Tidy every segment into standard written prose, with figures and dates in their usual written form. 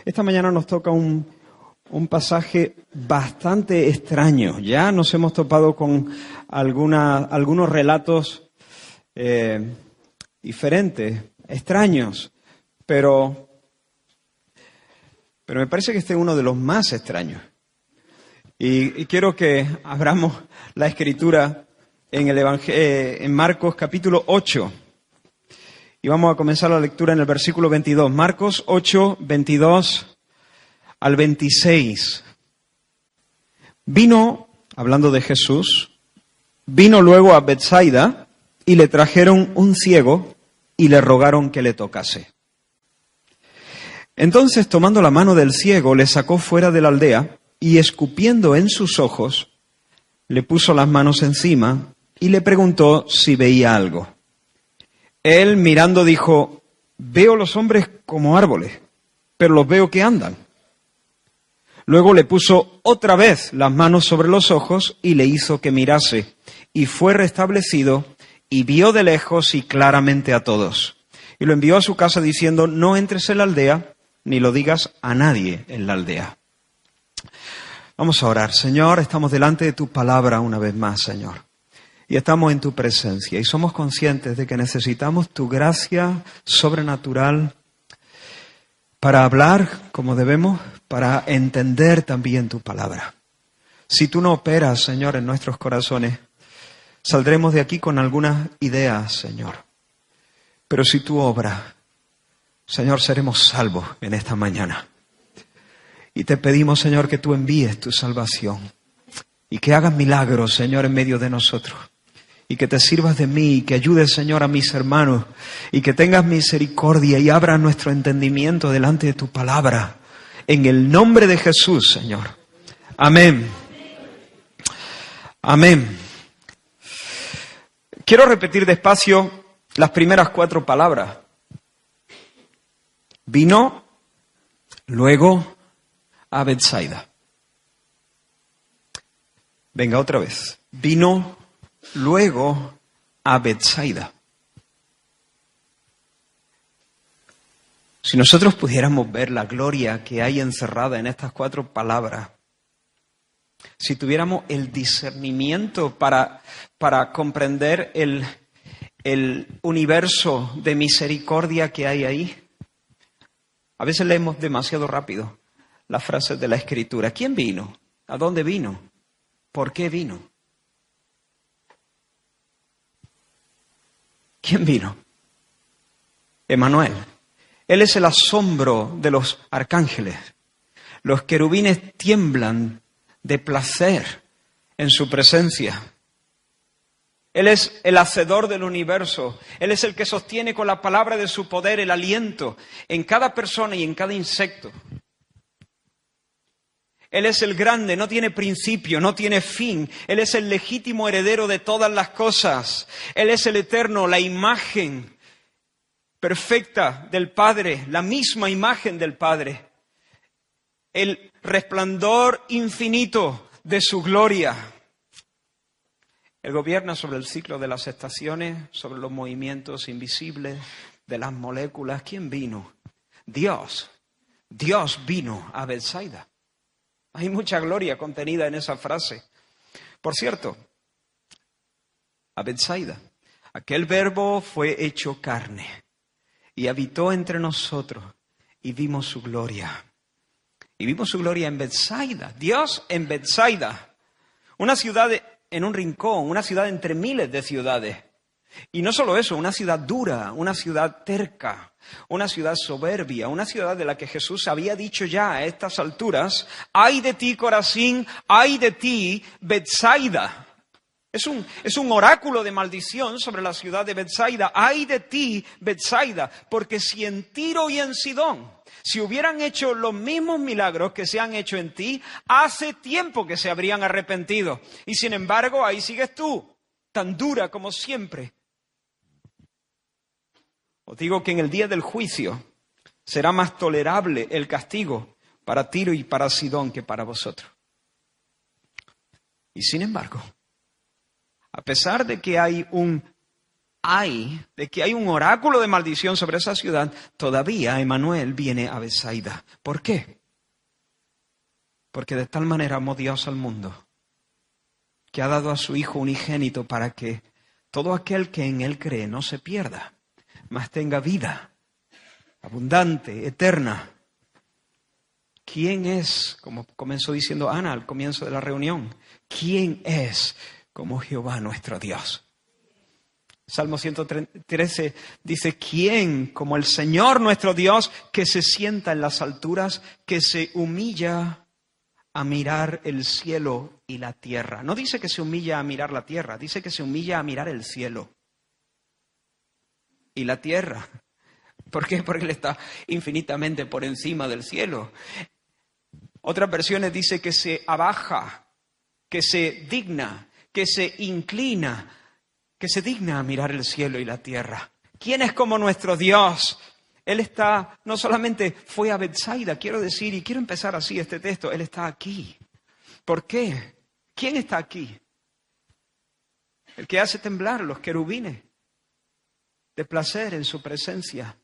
Esta mañana nos toca un pasaje bastante extraño. Ya nos hemos topado con algunos relatos diferentes, extraños, pero me parece que este es uno de los más extraños. Y quiero que abramos la Escritura en Marcos capítulo 8. Y vamos a comenzar la lectura en el versículo 22. Marcos 8, 22 al 26. Hablando de Jesús, vino luego a Betsaida y le trajeron un ciego y le rogaron que le tocase. Entonces, tomando la mano del ciego, le sacó fuera de la aldea y escupiendo en sus ojos, le puso las manos encima y le preguntó si veía algo. Él, mirando, dijo: veo los hombres como árboles, pero los veo que andan. Luego le puso otra vez las manos sobre los ojos y le hizo que mirase, y fue restablecido, y vio de lejos y claramente a todos. Y lo envió a su casa diciendo: no entres en la aldea, ni lo digas a nadie en la aldea. Vamos a orar. Señor, estamos delante de tu palabra una vez más, Señor. Y estamos en tu presencia y somos conscientes de que necesitamos tu gracia sobrenatural para hablar como debemos, para entender también tu palabra. Si tú no operas, Señor, en nuestros corazones, saldremos de aquí con algunas ideas, Señor. Pero si tú obras, Señor, seremos salvos en esta mañana. Y te pedimos, Señor, que tú envíes tu salvación y que hagas milagros, Señor, en medio de nosotros. Y que te sirvas de mí y que ayudes, Señor, a mis hermanos y que tengas misericordia y abras nuestro entendimiento delante de tu palabra. En el nombre de Jesús, Señor. Amén. Amén. Quiero repetir despacio las primeras 4 palabras. Vino luego a Betsaida. Venga, otra vez. Vino luego a Betsaida. Si nosotros pudiéramos ver la gloria que hay encerrada en estas 4 palabras, si tuviéramos el discernimiento para comprender el universo de misericordia que hay ahí, a veces leemos demasiado rápido las frases de la Escritura. ¿Quién vino? ¿A dónde vino? ¿Por qué vino? ¿Quién vino? Emmanuel. Él es el asombro de los arcángeles. Los querubines tiemblan de placer en su presencia. Él es el hacedor del universo. Él es el que sostiene con la palabra de su poder el aliento en cada persona y en cada insecto. Él es el grande, no tiene principio, no tiene fin. Él es el legítimo heredero de todas las cosas. Él es el eterno, la imagen perfecta del Padre, la misma imagen del Padre. El resplandor infinito de su gloria. Él gobierna sobre el ciclo de las estaciones, sobre los movimientos invisibles de las moléculas. ¿Quién vino? Dios. Dios vino a Betsaida. Hay mucha gloria contenida en esa frase. Por cierto, a Betsaida, aquel verbo fue hecho carne y habitó entre nosotros y vimos su gloria. Y vimos su gloria en Betsaida. Dios en Betsaida. Una ciudad en un rincón, una ciudad entre miles de ciudades. Y no solo eso, una ciudad dura, una ciudad terca, una ciudad soberbia, una ciudad de la que Jesús había dicho ya a estas alturas: ¡ay de ti, Corazín! ¡Ay de ti, Betsaida! Es un oráculo de maldición sobre la ciudad de Betsaida. ¡Ay de ti, Betsaida! Porque si en Tiro y en Sidón si hubieran hecho los mismos milagros que se han hecho en ti, hace tiempo que se habrían arrepentido. Y sin embargo, ahí sigues tú, tan dura como siempre. Os digo que en el día del juicio será más tolerable el castigo para Tiro y para Sidón que para vosotros. Y sin embargo, a pesar de que hay un hay, de que hay un oráculo de maldición sobre esa ciudad, todavía Emmanuel viene a Betsaida. ¿Por qué? Porque de tal manera amó Dios al mundo, que ha dado a su Hijo unigénito para que todo aquel que en Él cree no se pierda, mas tenga vida abundante, eterna. ¿Quién es, como comenzó diciendo Ana al comienzo de la reunión, quién es como Jehová nuestro Dios? Salmo 113 dice, ¿quién como el Señor nuestro Dios que se sienta en las alturas, que se humilla a mirar el cielo y la tierra? No dice que se humilla a mirar la tierra, dice que se humilla a mirar el cielo y la tierra. ¿Por qué? Porque Él está infinitamente por encima del cielo. Otras versiones dice que se abaja, que se digna, que se inclina, que se digna a mirar el cielo y la tierra. ¿Quién es como nuestro Dios? Él está, no solamente fue a Betsaida, quiero decir, y quiero empezar así este texto, Él está aquí. ¿Por qué? ¿Quién está aquí? El que hace temblar los querubines de placer en su presencia.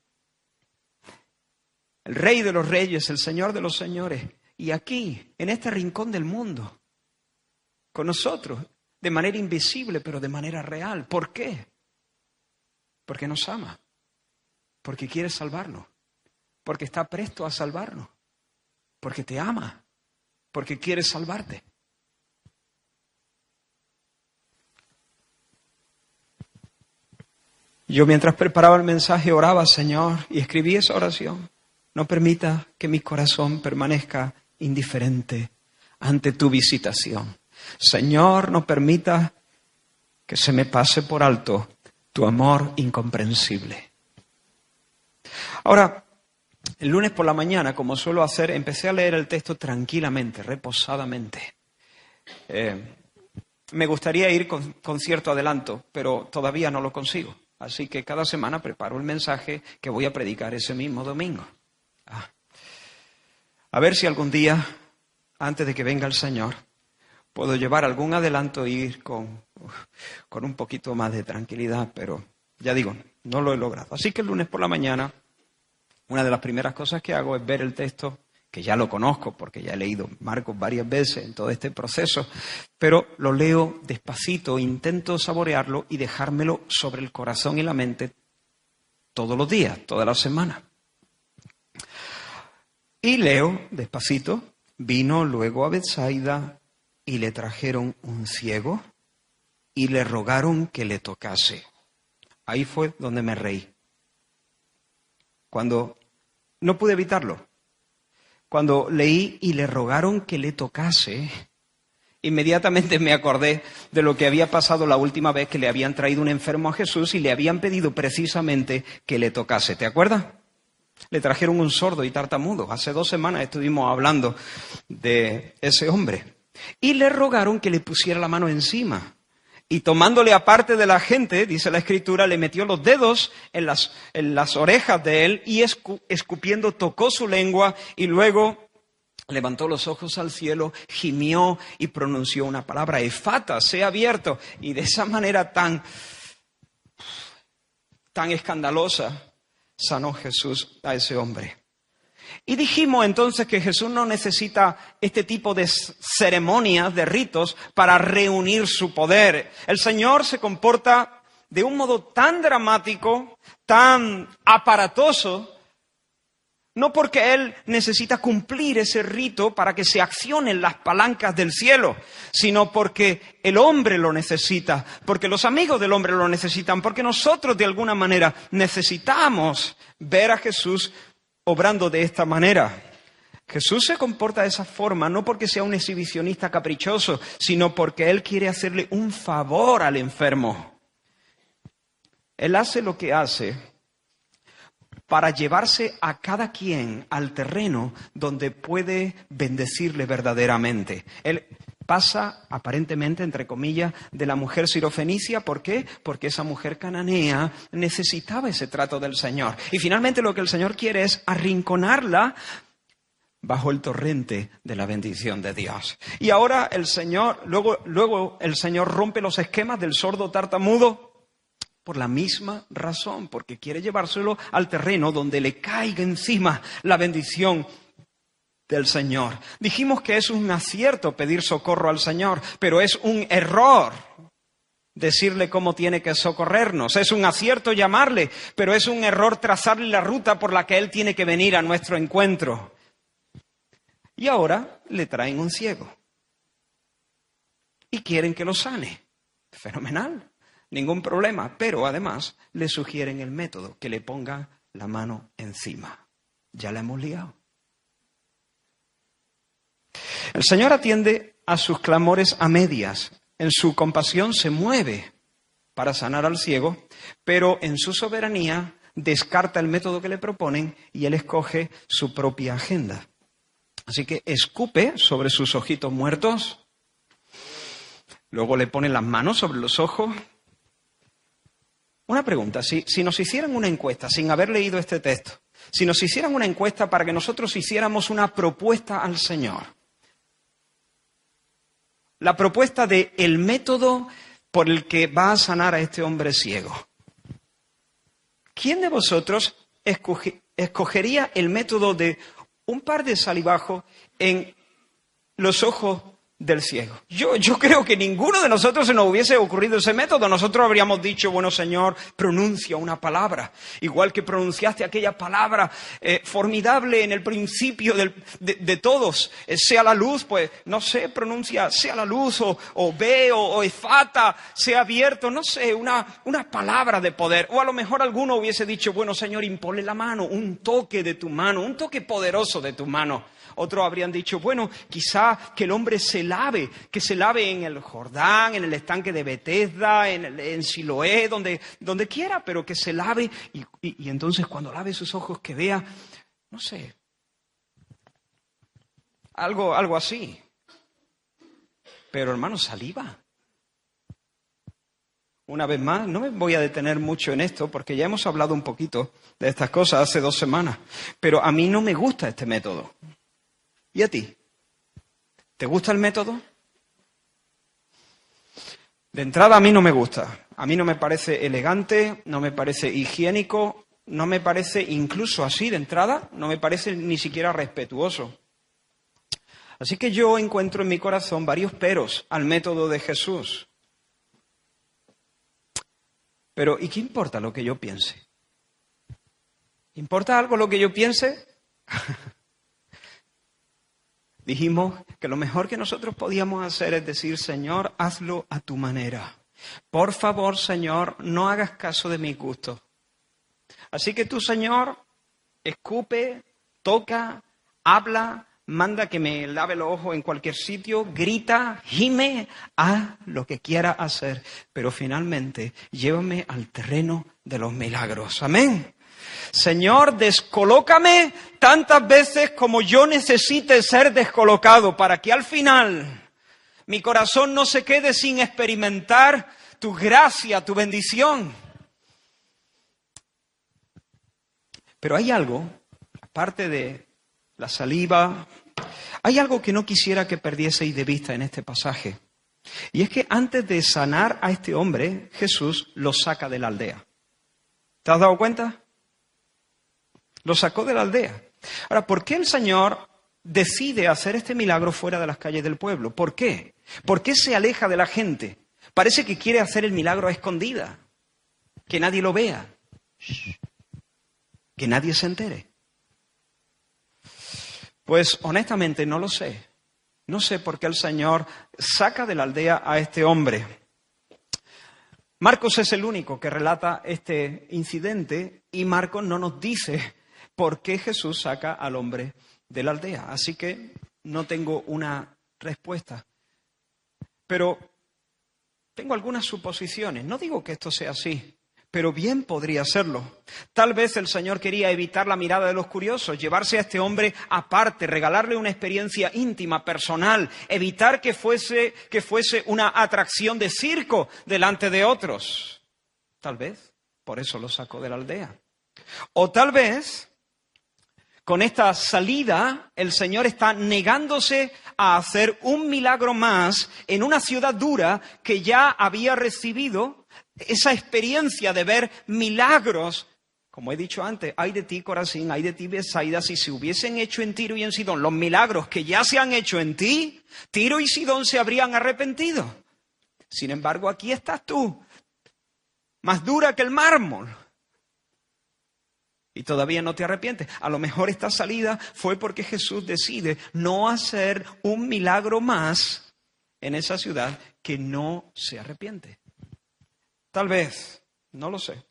El Rey de los Reyes, el Señor de los Señores. Y aquí, en este rincón del mundo, con nosotros, de manera invisible, pero de manera real. ¿Por qué? Porque nos ama. Porque quiere salvarnos. Porque está presto a salvarnos. Porque te ama. Porque quiere salvarte. Yo mientras preparaba el mensaje oraba, Señor, y escribí esa oración. No permita que mi corazón permanezca indiferente ante tu visitación. Señor, no permita que se me pase por alto tu amor incomprensible. Ahora, el lunes por la mañana, como suelo hacer, empecé a leer el texto tranquilamente, reposadamente. Me gustaría ir con cierto adelanto, pero todavía no lo consigo. Así que cada semana preparo el mensaje que voy a predicar ese mismo domingo. A ver si algún día, antes de que venga el Señor, puedo llevar algún adelanto e ir con un poquito más de tranquilidad, pero ya digo, no lo he logrado. Así que el lunes por la mañana, una de las primeras cosas que hago es ver el texto, que ya lo conozco porque ya he leído Marcos varias veces en todo este proceso, pero lo leo despacito, intento saborearlo y dejármelo sobre el corazón y la mente todos los días, toda la semana. Y leo despacito, vino luego a Betsaida y le trajeron un ciego y le rogaron que le tocase. Ahí fue donde me reí. Cuando no pude evitarlo. Cuando leí y le rogaron que le tocase, inmediatamente me acordé de lo que había pasado la última vez que le habían traído un enfermo a Jesús y le habían pedido precisamente que le tocase. ¿Te acuerdas? Le trajeron un sordo y tartamudo. Hace 2 semanas estuvimos hablando de ese hombre. Y le rogaron que le pusiera la mano encima. Y tomándole aparte de la gente, dice la Escritura, le metió los dedos en las orejas de él y escupiendo tocó su lengua y luego levantó los ojos al cielo, gimió y pronunció una palabra, efata, sea abierto. Y de esa manera tan escandalosa sanó Jesús a ese hombre. Y dijimos entonces que Jesús no necesita este tipo de ceremonias, de ritos, para reunir su poder. El Señor se comporta de un modo tan dramático, tan aparatoso, no porque Él necesita cumplir ese rito para que se accionen las palancas del cielo, sino porque el hombre lo necesita, porque los amigos del hombre lo necesitan, porque nosotros de alguna manera necesitamos ver a Jesús obrando de esta manera. Jesús se comporta de esa forma no porque sea un exhibicionista caprichoso, sino porque Él quiere hacerle un favor al enfermo. Él hace lo que hace para llevarse a cada quien al terreno donde puede bendecirle verdaderamente. Él pasa, aparentemente, entre comillas, de la mujer sirofenicia. ¿Por qué? Porque esa mujer cananea necesitaba ese trato del Señor. Y finalmente lo que el Señor quiere es arrinconarla bajo el torrente de la bendición de Dios. Y ahora el Señor, luego el Señor rompe los esquemas del sordo tartamudo. por la misma razón, porque quiere llevárselo al terreno donde le caiga encima la bendición del Señor. Dijimos que es un acierto pedir socorro al Señor, pero es un error decirle cómo tiene que socorrernos. Es un acierto llamarle, pero es un error trazarle la ruta por la que Él tiene que venir a nuestro encuentro. Y ahora le traen un ciego. Y quieren que lo sane. Fenomenal, ningún problema. Pero además le sugieren el método, que le ponga la mano encima. Ya la hemos liado. El Señor atiende a sus clamores a medias. En su compasión se mueve para sanar al ciego, pero en su soberanía descarta el método que le proponen y Él escoge su propia agenda. Así que escupe sobre sus ojitos muertos, luego le pone las manos sobre los ojos. Una pregunta, si nos hicieran una encuesta, sin haber leído este texto, si nos hicieran una encuesta para que nosotros hiciéramos una propuesta al Señor, la propuesta de el método por el que va a sanar a este hombre ciego, ¿quién de vosotros escogería el método de un par de salivajos en los ojos del ciego? Yo creo que ninguno de nosotros se nos hubiese ocurrido ese método. Nosotros habríamos dicho, bueno, Señor, pronuncia una palabra. Igual que pronunciaste aquella palabra formidable en el principio de todos. Sea la luz, pues, no sé, pronuncia, sea la luz, o ve, o efata, sea abierto, no sé, una palabra de poder. O a lo mejor alguno hubiese dicho, bueno, Señor, imponle la mano, un toque de tu mano, un toque poderoso de tu mano. Otros habrían dicho, bueno, quizá que el hombre que se lave en el Jordán, en el estanque de Betesda, en Siloé, donde quiera, pero que se lave y entonces cuando lave sus ojos que vea, no sé, algo así. Pero hermano, saliva. Una vez más, no me voy a detener mucho en esto porque ya hemos hablado un poquito de estas cosas hace 2 semanas, pero a mí no me gusta este método. ¿Y a ti? ¿Te gusta el método? De entrada a mí no me gusta. A mí no me parece elegante, no me parece higiénico, no me parece, incluso así de entrada, no me parece ni siquiera respetuoso. Así que yo encuentro en mi corazón varios peros al método de Jesús. Pero, ¿y qué importa lo que yo piense? ¿Importa algo lo que yo piense? Dijimos que lo mejor que nosotros podíamos hacer es decir, Señor, hazlo a tu manera. Por favor, Señor, no hagas caso de mis gustos. Así que tú, Señor, escupe, toca, habla, manda que me lave los ojos en cualquier sitio, grita, gime, haz lo que quiera hacer. Pero finalmente, llévame al terreno de los milagros. Amén. Señor, descolócame tantas veces como yo necesite ser descolocado para que al final mi corazón no se quede sin experimentar tu gracia, tu bendición. Pero hay algo, aparte de la saliva, hay algo que no quisiera que perdieseis de vista en este pasaje. Y es que antes de sanar a este hombre, Jesús lo saca de la aldea. ¿Te has dado cuenta? Lo sacó de la aldea. Ahora, ¿por qué el Señor decide hacer este milagro fuera de las calles del pueblo? ¿Por qué? ¿Por qué se aleja de la gente? Parece que quiere hacer el milagro a escondida. Que nadie lo vea. Que nadie se entere. Pues honestamente no lo sé. No sé por qué el Señor saca de la aldea a este hombre. Marcos es el único que relata este incidente y Marcos no nos dice por qué Jesús saca al hombre de la aldea. Así que no tengo una respuesta. Pero tengo algunas suposiciones. No digo que esto sea así, pero bien podría serlo. Tal vez el Señor quería evitar la mirada de los curiosos, llevarse a este hombre aparte, regalarle una experiencia íntima, personal, evitar que fuese una atracción de circo delante de otros. Tal vez por eso lo sacó de la aldea. O tal vez con esta salida, el Señor está negándose a hacer un milagro más en una ciudad dura que ya había recibido esa experiencia de ver milagros. Como he dicho antes, ay de ti, Corazín, ay de ti, Betsaida, si se hubiesen hecho en Tiro y en Sidón los milagros que ya se han hecho en ti, Tiro y Sidón se habrían arrepentido. Sin embargo, aquí estás tú, más dura que el mármol. Y todavía no te arrepientes. A lo mejor esta salida fue porque Jesús decide no hacer un milagro más en esa ciudad que no se arrepiente. Tal vez, no lo sé.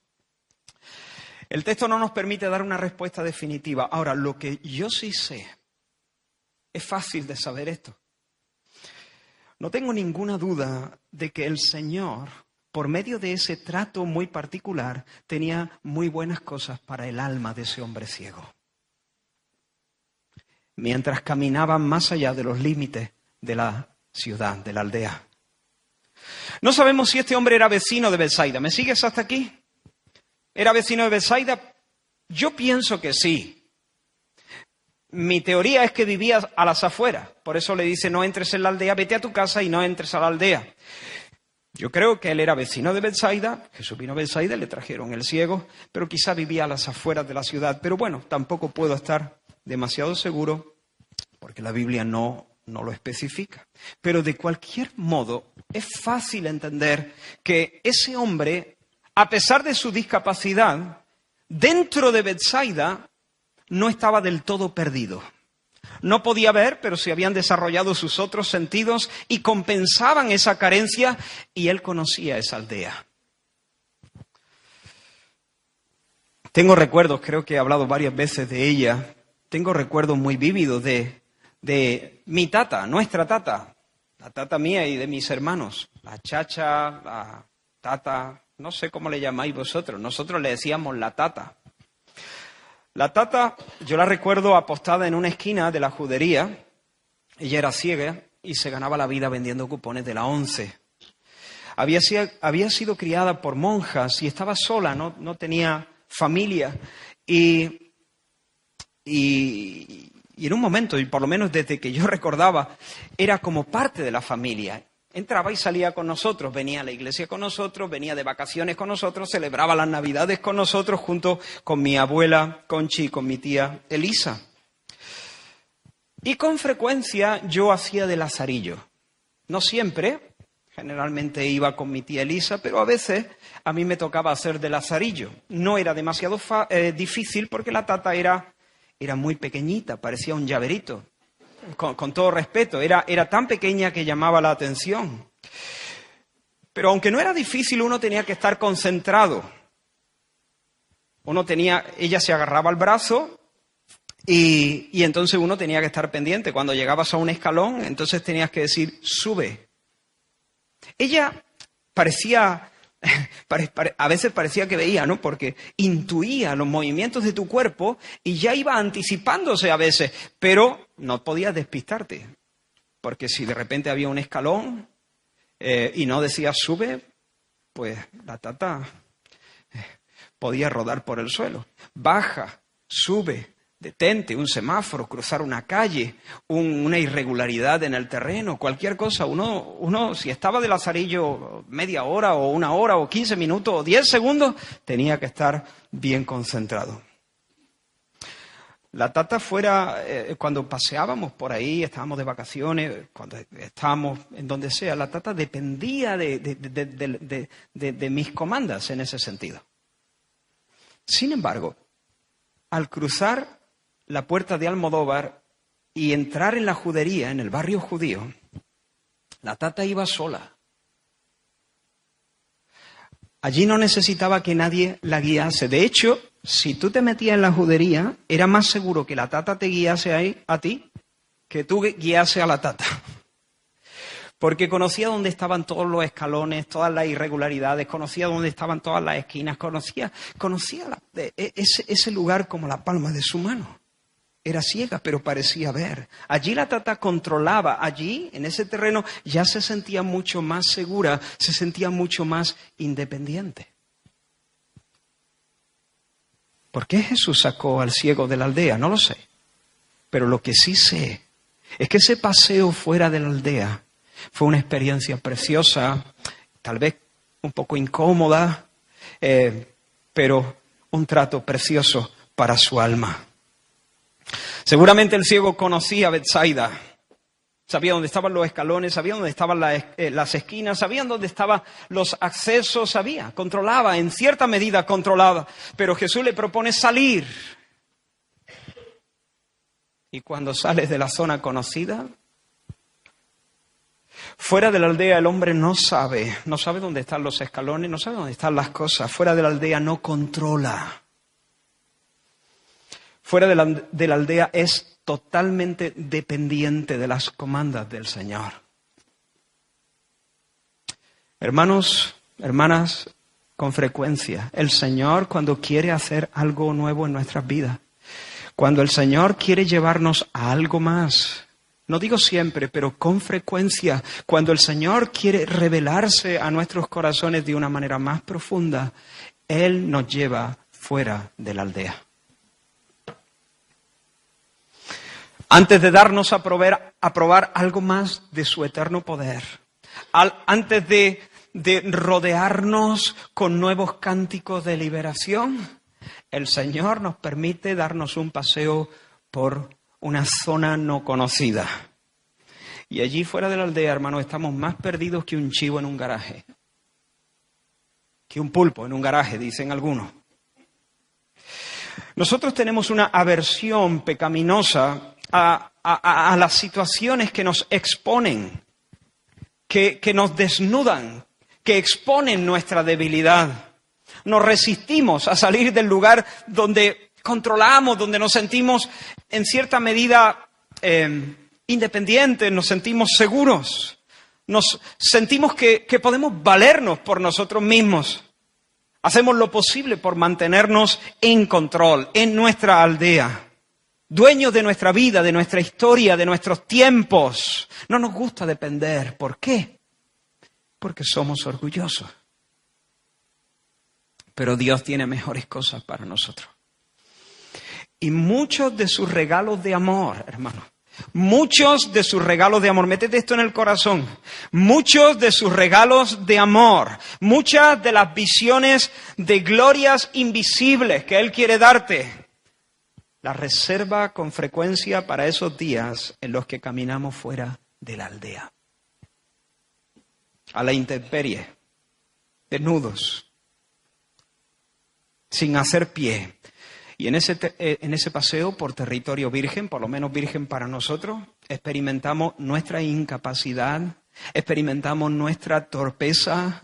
El texto no nos permite dar una respuesta definitiva. Ahora, lo que yo sí sé, es fácil de saber esto. No tengo ninguna duda de que el Señor, por medio de ese trato muy particular, tenía muy buenas cosas para el alma de ese hombre ciego. Mientras caminaban más allá de los límites de la ciudad, de la aldea. No sabemos si este hombre era vecino de Betsaida. ¿Me sigues hasta aquí? ¿Era vecino de Betsaida? Yo pienso que sí. Mi teoría es que vivía a las afueras. Por eso le dice, no entres en la aldea, vete a tu casa y no entres a la aldea. Yo creo que él era vecino de Betsaida. Jesús vino a Betsaida, le trajeron el ciego, pero quizá vivía a las afueras de la ciudad. Pero bueno, tampoco puedo estar demasiado seguro porque la Biblia no lo especifica. Pero de cualquier modo, es fácil entender que ese hombre, a pesar de su discapacidad, dentro de Betsaida no estaba del todo perdido. No podía ver, pero se habían desarrollado sus otros sentidos y compensaban esa carencia, y él conocía esa aldea. Tengo recuerdos, creo que he hablado varias veces de ella, tengo recuerdos muy vívidos de mi tata, nuestra tata, la tata mía y de mis hermanos, la chacha, la tata, no sé cómo le llamáis vosotros, nosotros le decíamos la tata. La tata, yo la recuerdo apostada en una esquina de la judería. Ella era ciega y se ganaba la vida vendiendo cupones de la 11. Había sido criada por monjas y estaba sola, no tenía familia. Y en un momento, y por lo menos desde que yo recordaba, era como parte de la familia. Entraba y salía con nosotros, venía a la iglesia con nosotros, venía de vacaciones con nosotros, celebraba las Navidades con nosotros junto con mi abuela Conchi y con mi tía Elisa. Y con frecuencia yo hacía de lazarillo. No siempre, generalmente iba con mi tía Elisa, pero a veces a mí me tocaba hacer de lazarillo. No era demasiado difícil porque la tata era muy pequeñita, parecía un llaverito. Con todo respeto, era tan pequeña que llamaba la atención. Pero aunque no era difícil, uno tenía que estar concentrado. Ella se agarraba al brazo y entonces uno tenía que estar pendiente. Cuando llegabas a un escalón, entonces tenías que decir, sube. Ella a veces parecía que veía, ¿no? Porque intuía los movimientos de tu cuerpo y ya iba anticipándose a veces, pero no podías despistarte. Porque si de repente había un escalón y no decías sube, pues la tata podía rodar por el suelo. Baja, sube, detente, un semáforo, cruzar una calle, una irregularidad en el terreno, cualquier cosa. Uno, si estaba de lazarillo media hora o una hora o 15 minutos o 10 segundos, tenía que estar bien concentrado. La tata cuando paseábamos por ahí, estábamos de vacaciones, cuando estábamos en donde sea, la tata dependía de mis comandas en ese sentido. Sin embargo, al cruzar la puerta de Almodóvar y entrar en la judería, en el barrio judío, la tata iba sola. Allí no necesitaba que nadie la guiase. De hecho, si tú te metías en la judería, era más seguro que la tata te guiase ahí a ti que tú guiase a la tata. Porque conocía dónde estaban todos los escalones, todas las irregularidades, conocía dónde estaban todas las esquinas, conocía ese lugar como la palma de su mano. Era ciega, pero parecía ver. Allí la tata controlaba, allí, en ese terreno, ya se sentía mucho más segura, se sentía mucho más independiente. ¿Por qué Jesús sacó al ciego de la aldea? No lo sé. Pero lo que sí sé es que ese paseo fuera de la aldea fue una experiencia preciosa, tal vez un poco incómoda, pero un trato precioso para su alma. Seguramente el ciego conocía Betsaida. Sabía dónde estaban los escalones, sabía dónde estaban las esquinas, sabía dónde estaban los accesos, controlaba, en cierta medida controlaba. Pero Jesús le propone salir. Y cuando sales de la zona conocida, fuera de la aldea el hombre no sabe dónde están los escalones, no sabe dónde están las cosas. Fuera de la aldea no controla. Fuera de la aldea es totalmente dependiente de las comandas del Señor. Hermanos, hermanas, con frecuencia, el Señor cuando quiere hacer algo nuevo en nuestras vidas, cuando el Señor quiere llevarnos a algo más, no digo siempre, pero con frecuencia, cuando el Señor quiere revelarse a nuestros corazones de una manera más profunda, Él nos lleva fuera de la aldea. Antes de darnos a probar algo más de su eterno poder, antes de rodearnos con nuevos cánticos de liberación, el Señor nos permite darnos un paseo por una zona no conocida. Y allí fuera de la aldea, hermanos, estamos más perdidos que un chivo en un garaje. Que un pulpo en un garaje, dicen algunos. Nosotros tenemos una aversión pecaminosa a las situaciones que nos exponen, que nos desnudan, que exponen nuestra debilidad. Nos resistimos a salir del lugar donde controlamos, donde nos sentimos en cierta medida independientes, nos sentimos seguros, nos sentimos que podemos valernos por nosotros mismos. Hacemos lo posible por mantenernos en control, en nuestra aldea. Dueños de nuestra vida, de nuestra historia, de nuestros tiempos. No nos gusta depender. ¿Por qué? Porque somos orgullosos. Pero Dios tiene mejores cosas para nosotros. Y muchos de sus regalos de amor, hermano, muchos de sus regalos de amor, métete esto en el corazón, muchos de sus regalos de amor, muchas de las visiones de glorias invisibles que Él quiere darte, la reserva con frecuencia para esos días en los que caminamos fuera de la aldea. A la intemperie, desnudos, sin hacer pie. Y en ese paseo por territorio virgen, por lo menos virgen para nosotros, experimentamos nuestra incapacidad, experimentamos nuestra torpeza,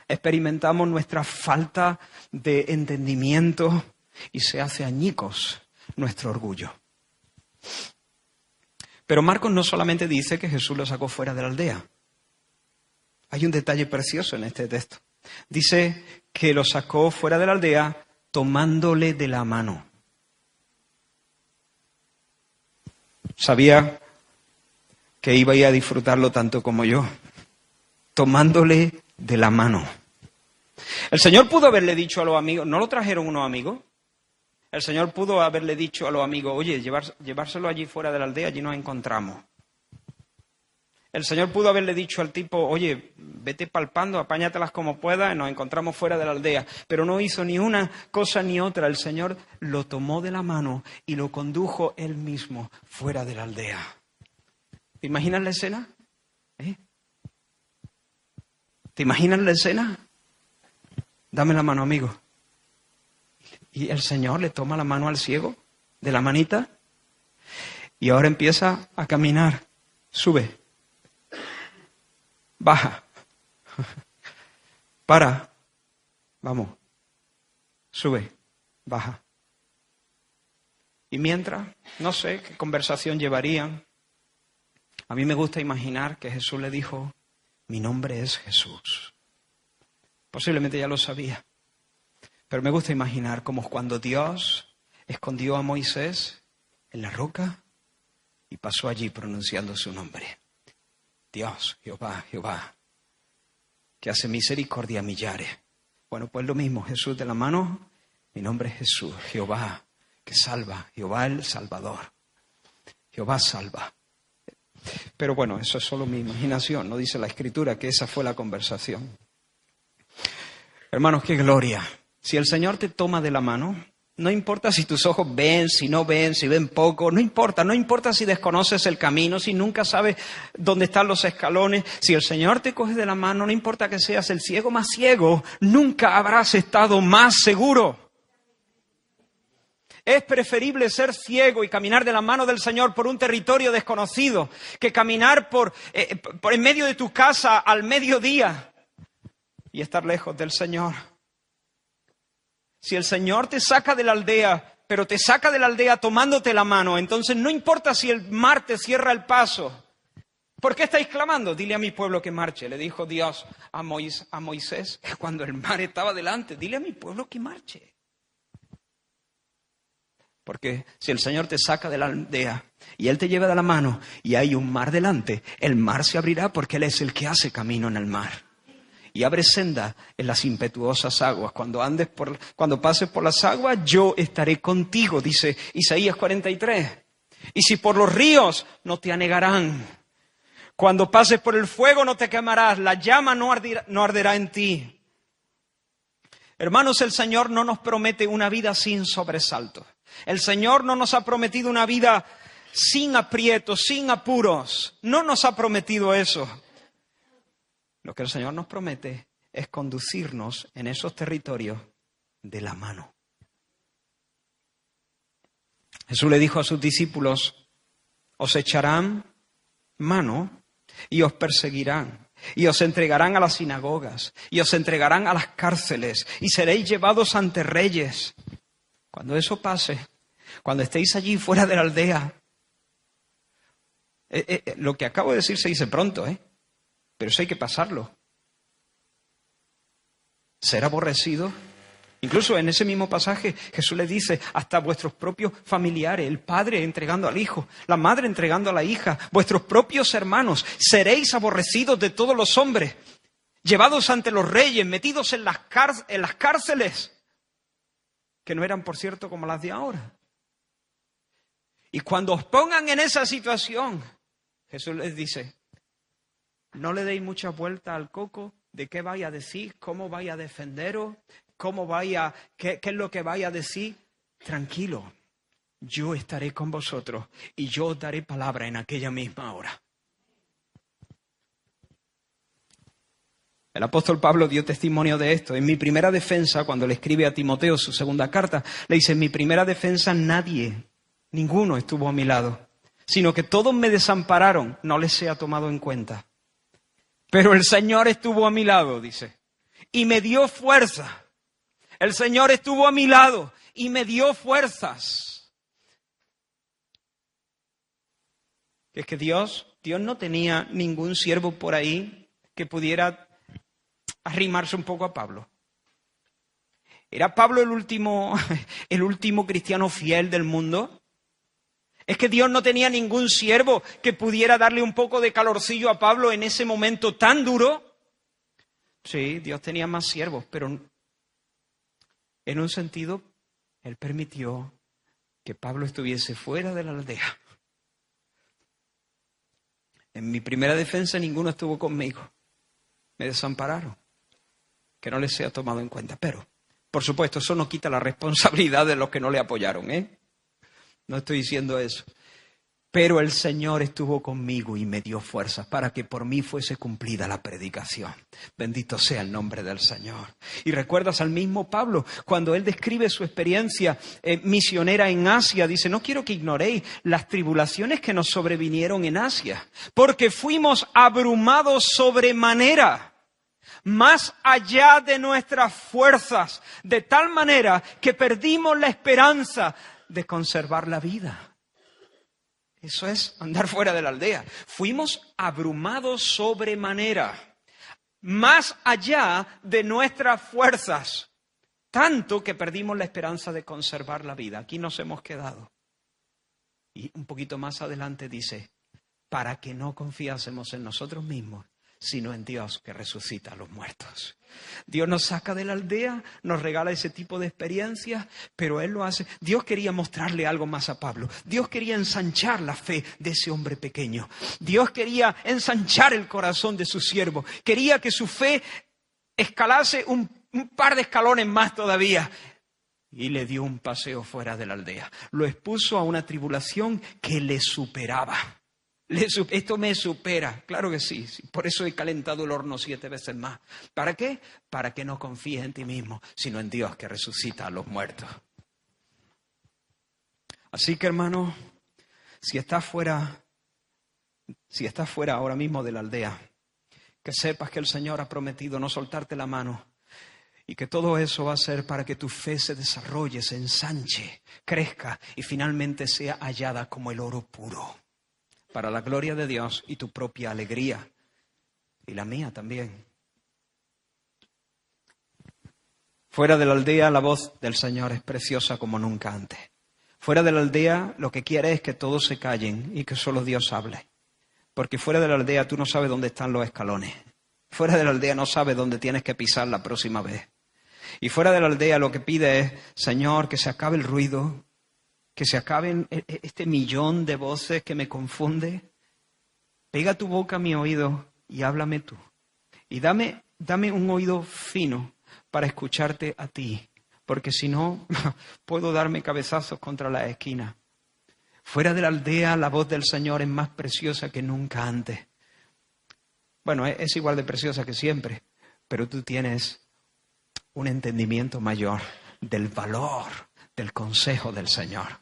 experimentamos nuestra falta de entendimiento y se hace añicos nuestro orgullo. Pero Marcos no solamente dice que Jesús lo sacó fuera de la aldea. Hay un detalle precioso en este texto. Dice que lo sacó fuera de la aldea tomándole de la mano. Sabía que iba a disfrutarlo tanto como yo. Tomándole de la mano. El Señor pudo haberle dicho a los amigos, ¿no lo trajeron unos amigos? El Señor pudo haberle dicho a los amigos, oye, llevárselo allí fuera de la aldea, allí nos encontramos. El Señor pudo haberle dicho al tipo, oye, vete palpando, apáñatelas como puedas, nos encontramos fuera de la aldea. Pero no hizo ni una cosa ni otra. El Señor lo tomó de la mano y lo condujo Él mismo fuera de la aldea. ¿Te imaginas la escena? ¿Te imaginas la escena? Dame la mano, amigo. Y el Señor le toma la mano al ciego de la manita y ahora empieza a caminar. Sube. Baja. Para. Vamos. Sube. Baja. Y mientras, no sé qué conversación llevarían. A mí me gusta imaginar que Jesús le dijo, mi nombre es Jesús. Posiblemente ya lo sabía. Pero me gusta imaginar como cuando Dios escondió a Moisés en la roca y pasó allí pronunciando su nombre. Dios, Jehová, Jehová, que hace misericordia a millares. Bueno, pues lo mismo, Jesús de la mano, mi nombre es Jesús, Jehová, que salva, Jehová el Salvador. Jehová salva. Pero bueno, eso es solo mi imaginación, no dice la Escritura que esa fue la conversación. Hermanos, qué gloria. Si el Señor te toma de la mano, no importa si tus ojos ven, si no ven, si ven poco, no importa si desconoces el camino, si nunca sabes dónde están los escalones. Si el Señor te coge de la mano, no importa que seas el ciego más ciego, nunca habrás estado más seguro. Es preferible ser ciego y caminar de la mano del Señor por un territorio desconocido que caminar por en medio de tu casa al mediodía y estar lejos del Señor. Si el Señor te saca de la aldea, pero te saca de la aldea tomándote la mano, entonces no importa si el mar te cierra el paso. ¿Por qué estáis clamando? Dile a mi pueblo que marche. Le dijo Dios a Moisés cuando el mar estaba delante. Dile a mi pueblo que marche. Porque si el Señor te saca de la aldea y Él te lleva de la mano y hay un mar delante, el mar se abrirá porque Él es el que hace camino en el mar. Y abre senda en las impetuosas aguas. Cuando pases por las aguas, yo estaré contigo, dice Isaías 43. Y si por los ríos, no te anegarán. Cuando pases por el fuego, no te quemarás. La llama no arderá en ti. Hermanos, el Señor no nos promete una vida sin sobresaltos. El Señor no nos ha prometido una vida sin aprietos, sin apuros. No nos ha prometido eso. Lo que el Señor nos promete es conducirnos en esos territorios de la mano. Jesús le dijo a sus discípulos, os echarán mano y os perseguirán, y os entregarán a las sinagogas, y os entregarán a las cárceles, y seréis llevados ante reyes. Cuando eso pase, cuando estéis allí fuera de la aldea, lo que acabo de decir se dice pronto, pero eso hay que pasarlo. Ser aborrecido. Incluso en ese mismo pasaje Jesús le dice hasta vuestros propios familiares, el padre entregando al hijo, la madre entregando a la hija, vuestros propios hermanos, seréis aborrecidos de todos los hombres, llevados ante los reyes, metidos en las cárceles, que no eran, por cierto, como las de ahora. Y cuando os pongan en esa situación, Jesús les dice, no le deis mucha vuelta al coco de qué vaya a decir, cómo vaya a defenderos, qué es lo que vaya a decir. Tranquilo, yo estaré con vosotros y yo os daré palabra en aquella misma hora. El apóstol Pablo dio testimonio de esto. En mi primera defensa, cuando le escribe a Timoteo su segunda carta, le dice, en mi primera defensa ninguno estuvo a mi lado, sino que todos me desampararon, no les sea tomado en cuenta. Pero el Señor estuvo a mi lado, dice, y me dio fuerza. El Señor estuvo a mi lado y me dio fuerzas. Es que Dios no tenía ningún siervo por ahí que pudiera arrimarse un poco a Pablo. ¿Era Pablo el último cristiano fiel del mundo? ¿Es que Dios no tenía ningún siervo que pudiera darle un poco de calorcillo a Pablo en ese momento tan duro? Sí, Dios tenía más siervos, pero en un sentido, Él permitió que Pablo estuviese fuera de la aldea. En mi primera defensa ninguno estuvo conmigo. Me desampararon. Que no les sea tomado en cuenta. Pero, por supuesto, eso no quita la responsabilidad de los que no le apoyaron, No estoy diciendo eso. Pero el Señor estuvo conmigo y me dio fuerzas para que por mí fuese cumplida la predicación. Bendito sea el nombre del Señor. Y recuerdas al mismo Pablo, cuando él describe su experiencia misionera en Asia, dice, no quiero que ignoréis las tribulaciones que nos sobrevinieron en Asia, porque fuimos abrumados sobremanera, más allá de nuestras fuerzas, de tal manera que perdimos la esperanza de conservar la vida. Eso es andar fuera de la aldea. Fuimos abrumados sobremanera, más allá de nuestras fuerzas, tanto que perdimos la esperanza de conservar la vida. Aquí nos hemos quedado. Y un poquito más adelante dice, para que no confiásemos en nosotros mismos, sino en Dios que resucita a los muertos. Dios nos saca de la aldea, nos regala ese tipo de experiencias, pero Él lo hace. Dios quería mostrarle algo más a Pablo. Dios quería ensanchar la fe de ese hombre pequeño. Dios quería ensanchar el corazón de su siervo. Quería que su fe escalase un un par de escalones más todavía. Y le dio un paseo fuera de la aldea. Lo expuso a una tribulación que le superaba. Esto me supera. Claro que sí. Por eso he calentado el horno 7 veces más. ¿Para qué? Para que no confíes en ti mismo, sino en Dios que resucita a los muertos. Así que, hermano, si estás fuera ahora mismo de la aldea, que sepas que el Señor ha prometido no soltarte la mano y que todo eso va a ser para que tu fe se desarrolle, se ensanche, crezca y finalmente sea hallada como el oro puro, para la gloria de Dios y tu propia alegría y la mía también. Fuera de la aldea la voz del Señor es preciosa como nunca antes. Fuera de la aldea lo que quiere es que todos se callen y que solo Dios hable. Porque fuera de la aldea tú no sabes dónde están los escalones. Fuera de la aldea no sabes dónde tienes que pisar la próxima vez. Y fuera de la aldea lo que pide es, Señor, que se acabe el ruido, que se acaben este millón de voces que me confunde. Pega tu boca a mi oído y háblame tú. Y dame un oído fino para escucharte a ti. Porque si no, puedo darme cabezazos contra la esquina. Fuera de la aldea, la voz del Señor es más preciosa que nunca antes. Bueno, es igual de preciosa que siempre, pero tú tienes un entendimiento mayor del valor del consejo del Señor.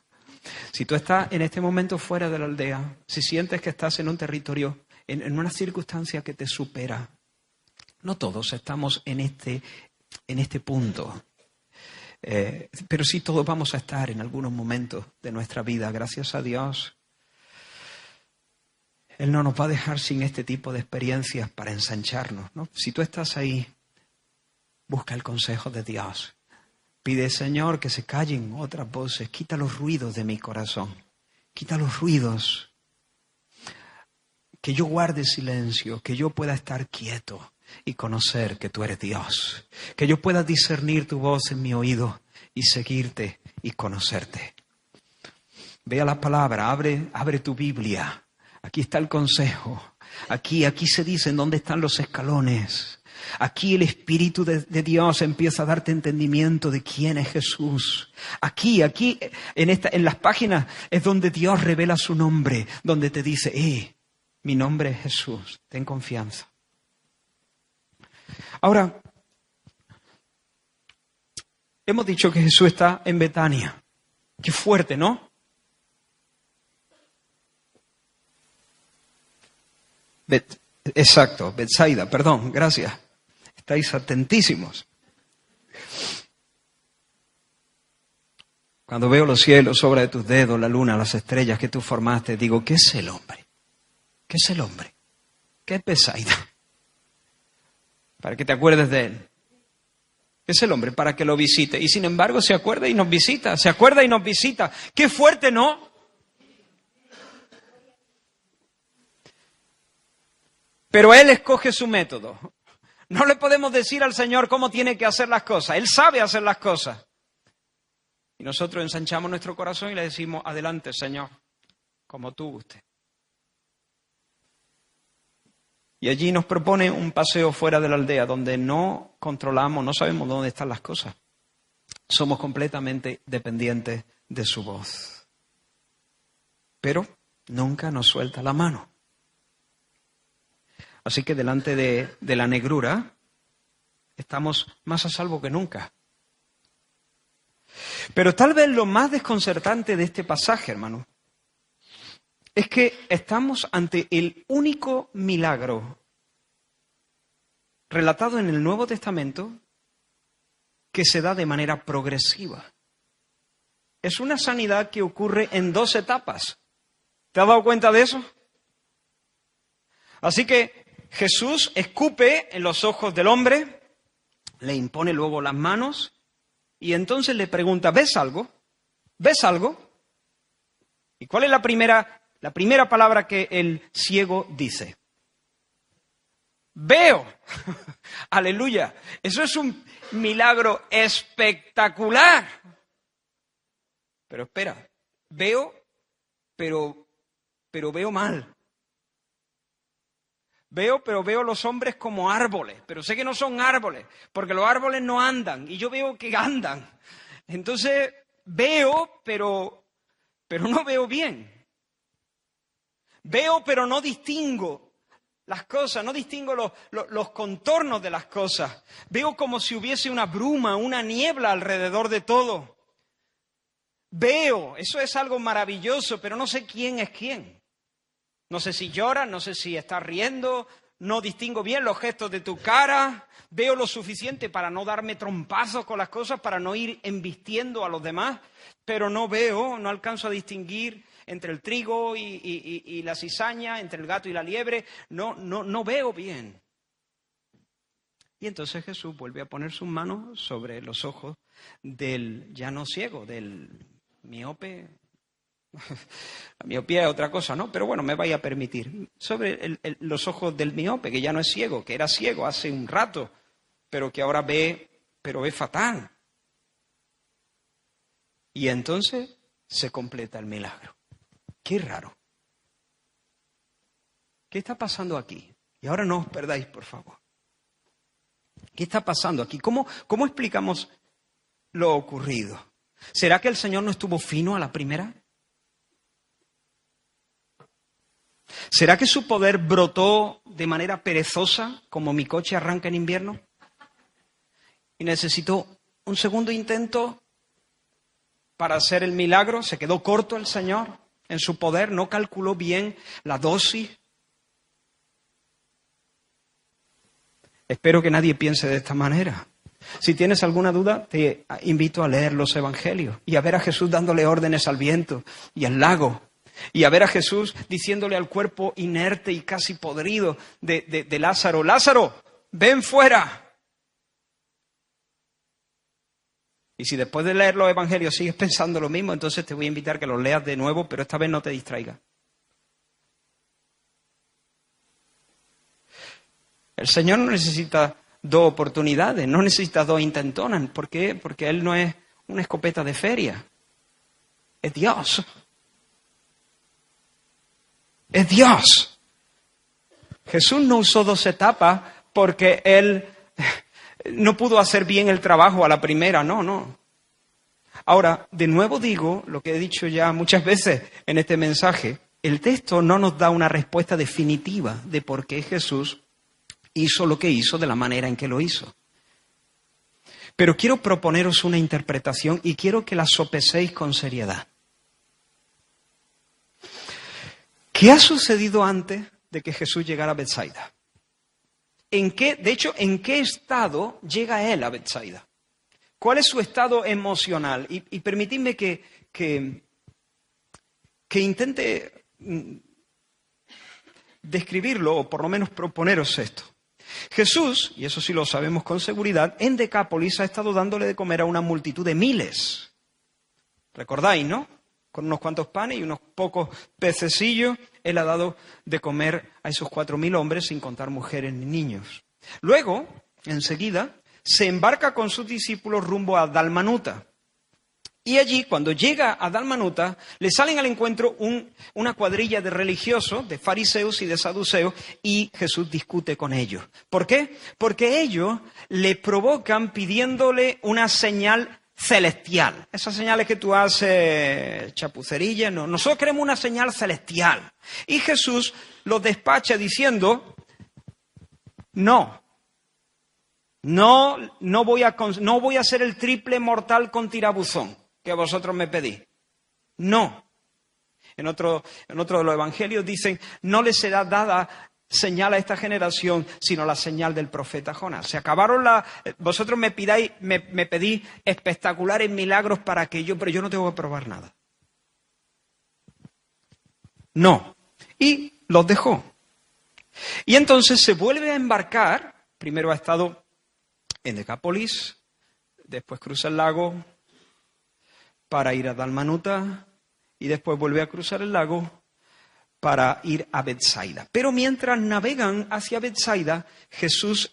Si tú estás en este momento fuera de la aldea, si sientes que estás en un territorio, en una circunstancia que te supera, no todos estamos en este punto. Pero sí todos vamos a estar en algunos momentos de nuestra vida, gracias a Dios. Él no nos va a dejar sin este tipo de experiencias para ensancharnos, ¿no? Si tú estás ahí, busca el consejo de Dios. Pide, Señor, que se callen otras voces. Quita los ruidos de mi corazón. Quita los ruidos. Que yo guarde silencio, que yo pueda estar quieto y conocer que tú eres Dios. Que yo pueda discernir tu voz en mi oído y seguirte y conocerte. Ve a la palabra, abre tu Biblia. Aquí está el consejo. Aquí se dice en dónde están los escalones. Aquí el Espíritu de Dios empieza a darte entendimiento de quién es Jesús. Aquí en las páginas es donde Dios revela su nombre, donde te dice, mi nombre es Jesús, ten confianza. Ahora, hemos dicho que Jesús está en Betania. Qué fuerte, ¿no? Exacto, Betsaida, perdón, gracias. Estáis atentísimos. Cuando veo los cielos, obra de tus dedos, la luna, las estrellas que tú formaste, digo, ¿qué es el hombre? ¿Qué es el hombre? ¿Qué es Betsaida? Para que te acuerdes de él. ¿Qué es el hombre? Para que lo visite. Y sin embargo se acuerda y nos visita. Se acuerda y nos visita. ¡Qué fuerte!, ¿no? Pero Él escoge su método. No le podemos decir al Señor cómo tiene que hacer las cosas. Él sabe hacer las cosas. Y nosotros ensanchamos nuestro corazón y le decimos, adelante, Señor, como tú gustes. Y allí nos propone un paseo fuera de la aldea donde no controlamos, no sabemos dónde están las cosas. Somos completamente dependientes de su voz. Pero nunca nos suelta la mano. Así que delante de la negrura estamos más a salvo que nunca. Pero tal vez lo más desconcertante de este pasaje, hermano, es que estamos ante el único milagro relatado en el Nuevo Testamento que se da de manera progresiva. Es una sanidad que ocurre en 2 etapas. ¿Te has dado cuenta de eso? Así que Jesús escupe en los ojos del hombre, le impone luego las manos y entonces le pregunta, ¿ves algo? ¿Ves algo? ¿Y cuál es la primera palabra que el ciego dice? Veo. Aleluya. Eso es un milagro espectacular. Pero espera, veo, pero veo mal. Veo, pero veo los hombres como árboles, pero sé que no son árboles, porque los árboles no andan, y yo veo que andan. Entonces veo, pero no veo bien. Veo, pero no distingo las cosas, no distingo los contornos de las cosas. Veo como si hubiese una bruma, una niebla alrededor de todo. Veo, eso es algo maravilloso, pero no sé quién es quién. No sé si lloras, no sé si estás riendo, no distingo bien los gestos de tu cara. Veo lo suficiente para no darme trompazos con las cosas, para no ir embistiendo a los demás, pero no alcanzo a distinguir entre el trigo y la cizaña, entre el gato y la liebre. No veo bien. Y entonces Jesús vuelve a poner sus manos sobre los ojos del ya no ciego, del miope. La miopía es otra cosa, ¿no? Pero bueno, me vais a permitir. Sobre los ojos del miope, que ya no es ciego, que era ciego hace un rato, pero que ahora ve, pero ve fatal. Y entonces se completa el milagro. Qué raro. ¿Qué está pasando aquí? Y ahora no os perdáis, por favor. ¿Qué está pasando aquí? ¿Cómo explicamos lo ocurrido? ¿Será que el Señor no estuvo fino a la primera? ¿Será que su poder brotó de manera perezosa, como mi coche arranca en invierno? Y necesitó un segundo intento para hacer el milagro. Se quedó corto el Señor en su poder, no calculó bien la dosis. Espero que nadie piense de esta manera. Si tienes alguna duda, te invito a leer los evangelios y a ver a Jesús dándole órdenes al viento y al lago. Y a ver a Jesús diciéndole al cuerpo inerte y casi podrido de Lázaro, Lázaro, ven fuera. Y si después de leer los evangelios sigues pensando lo mismo, entonces te voy a invitar a que los leas de nuevo, pero esta vez no te distraigas. El Señor no necesita dos oportunidades, no necesita dos intentonas. ¿Por qué? Porque Él no es una escopeta de feria. Es Dios. Es Dios. Jesús no usó dos etapas porque Él no pudo hacer bien el trabajo a la primera, no. Ahora, de nuevo digo lo que he dicho ya muchas veces en este mensaje. El texto no nos da una respuesta definitiva de por qué Jesús hizo lo que hizo de la manera en que lo hizo. Pero quiero proponeros una interpretación y quiero que la sopeséis con seriedad. ¿Qué ha sucedido antes de que Jesús llegara a Betsaida? ¿En qué estado llega él a Betsaida? ¿Cuál es su estado emocional? Y permitidme que intente describirlo, o por lo menos proponeros esto. Jesús, y eso sí lo sabemos con seguridad, en Decápolis ha estado dándole de comer a una multitud de miles. ¿Recordáis, no? Con unos cuantos panes y unos pocos pececillos, él ha dado de comer a esos 4.000 hombres, sin contar mujeres ni niños. Luego, enseguida, se embarca con sus discípulos rumbo a Dalmanuta. Y allí, cuando llega a Dalmanuta, le salen al encuentro una cuadrilla de religiosos, de fariseos y de saduceos, y Jesús discute con ellos. ¿Por qué? Porque ellos le provocan pidiéndole una señal celestial. Esas señales que tú haces, chapucerillas, no. Nosotros queremos una señal celestial. Y Jesús los despacha diciendo, no voy a hacer el triple mortal con tirabuzón que vosotros me pedís. No. En otro de los evangelios dicen, no les será dada señal a esta generación, sino la señal del profeta Jonás. Se acabaron vosotros me pedís espectaculares milagros pero yo no tengo que probar nada. No. Y los dejó. Y entonces se vuelve a embarcar. Primero ha estado en Decápolis, después cruza el lago para ir a Dalmanuta y después vuelve a cruzar el lago para ir a Betsaida. Pero mientras navegan hacia Betsaida, Jesús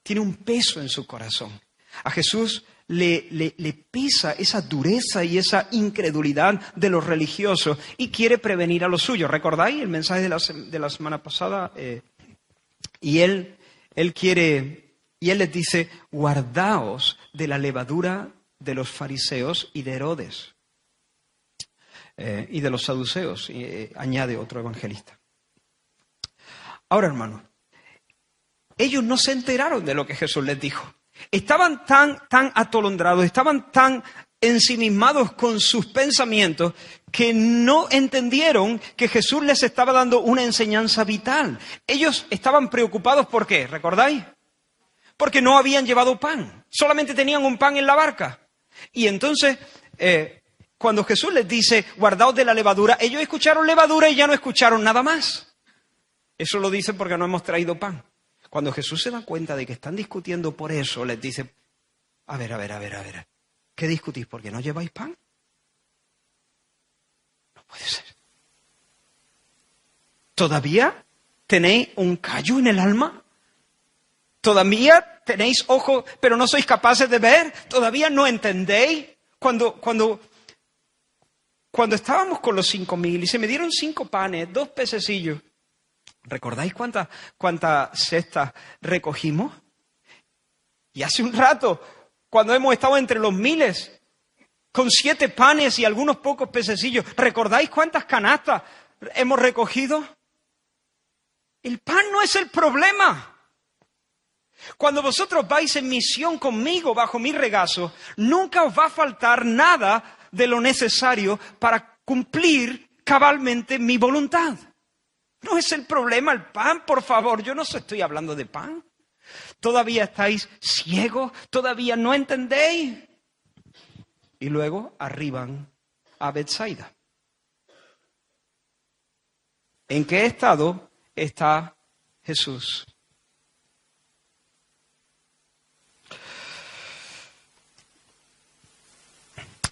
tiene un peso en su corazón. A Jesús le pesa esa dureza y esa incredulidad de los religiosos y quiere prevenir a los suyos. ¿Recordáis el mensaje de la semana pasada? Y él les dice, guardaos de la levadura de los fariseos y de Herodes. Y de los saduceos, añade otro evangelista. Ahora, hermanos, ellos no se enteraron de lo que Jesús les dijo. Estaban tan atolondrados, estaban tan ensimismados con sus pensamientos que no entendieron que Jesús les estaba dando una enseñanza vital. Ellos estaban preocupados, ¿por qué? ¿Recordáis? Porque no habían llevado pan, solamente tenían un pan en la barca. Y entonces, cuando Jesús les dice, guardaos de la levadura, ellos escucharon levadura y ya no escucharon nada más. Eso lo dicen porque no hemos traído pan. Cuando Jesús se da cuenta de que están discutiendo por eso, les dice, a ver, ¿qué discutís? ¿Por qué no lleváis pan? No puede ser. ¿Todavía tenéis un callo en el alma? ¿Todavía tenéis ojos, pero no sois capaces de ver? ¿Todavía no entendéis? Cuando estábamos con los 5.000 y se me dieron 5 panes, 2 pececillos, ¿recordáis cuántas cestas recogimos? Y hace un rato, cuando hemos estado entre los miles, con 7 panes y algunos pocos pececillos, ¿recordáis cuántas canastas hemos recogido? El pan no es el problema. Cuando vosotros vais en misión conmigo bajo mi regazo, nunca os va a faltar nada de lo necesario para cumplir cabalmente mi voluntad. No es el problema el pan, por favor, yo no os estoy hablando de pan. ¿Todavía estáis ciegos? ¿Todavía no entendéis? Y luego arriban a Betsaida. ¿En qué estado está Jesús?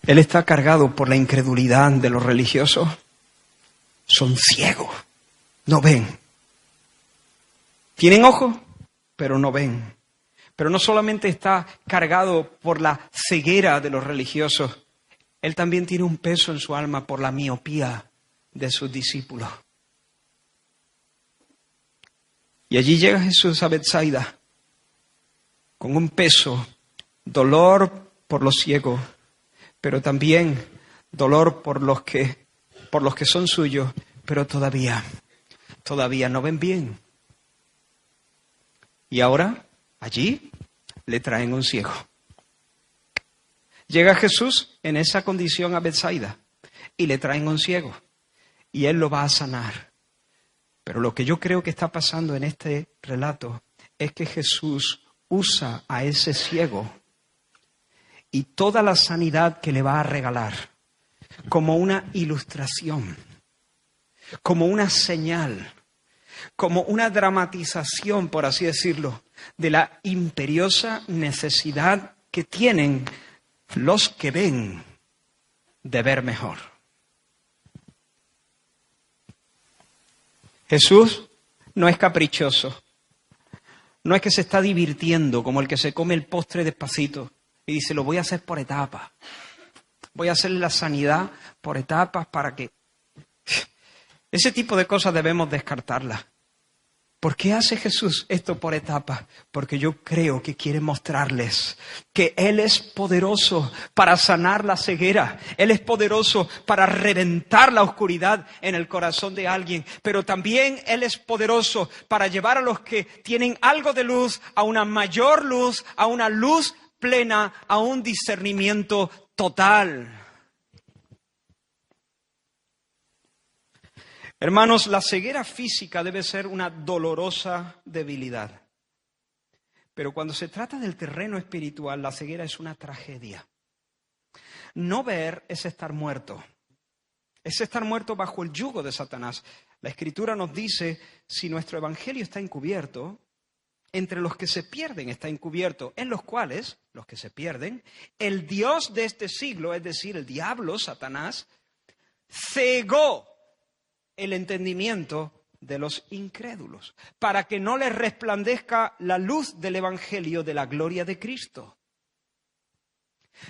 Él está cargado por la incredulidad de los religiosos. Son ciegos, no ven. Tienen ojos, pero no ven. Pero no solamente está cargado por la ceguera de los religiosos, él también tiene un peso en su alma por la miopía de sus discípulos. Y allí llega Jesús a Betsaida con un peso, dolor por los ciegos, pero también dolor por los que son suyos, pero todavía no ven bien. Y ahora, allí, le traen un ciego. Llega Jesús en esa condición a Betsaida y le traen un ciego. Y él lo va a sanar. Pero lo que yo creo que está pasando en este relato es que Jesús usa a ese ciego y toda la sanidad que le va a regalar como una ilustración, como una señal, como una dramatización, por así decirlo, de la imperiosa necesidad que tienen los que ven de ver mejor. Jesús no es caprichoso, no es que se está divirtiendo como el que se come el postre despacito y dice, lo voy a hacer por etapas, voy a hacer la sanidad por etapas para que... Ese tipo de cosas debemos descartarlas. ¿Por qué hace Jesús esto por etapas? Porque yo creo que quiere mostrarles que Él es poderoso para sanar la ceguera. Él es poderoso para reventar la oscuridad en el corazón de alguien. Pero también Él es poderoso para llevar a los que tienen algo de luz a una mayor luz, a una luz plena, a un discernimiento total. Hermanos, la ceguera física debe ser una dolorosa debilidad. Pero cuando se trata del terreno espiritual, la ceguera es una tragedia. No ver es estar muerto. Es estar muerto bajo el yugo de Satanás. La Escritura nos dice, si nuestro evangelio está encubierto, entre los que se pierden está encubierto, en los cuales, los que se pierden, el Dios de este siglo, es decir, el diablo, Satanás, cegó el entendimiento de los incrédulos, para que no les resplandezca la luz del evangelio de la gloria de Cristo.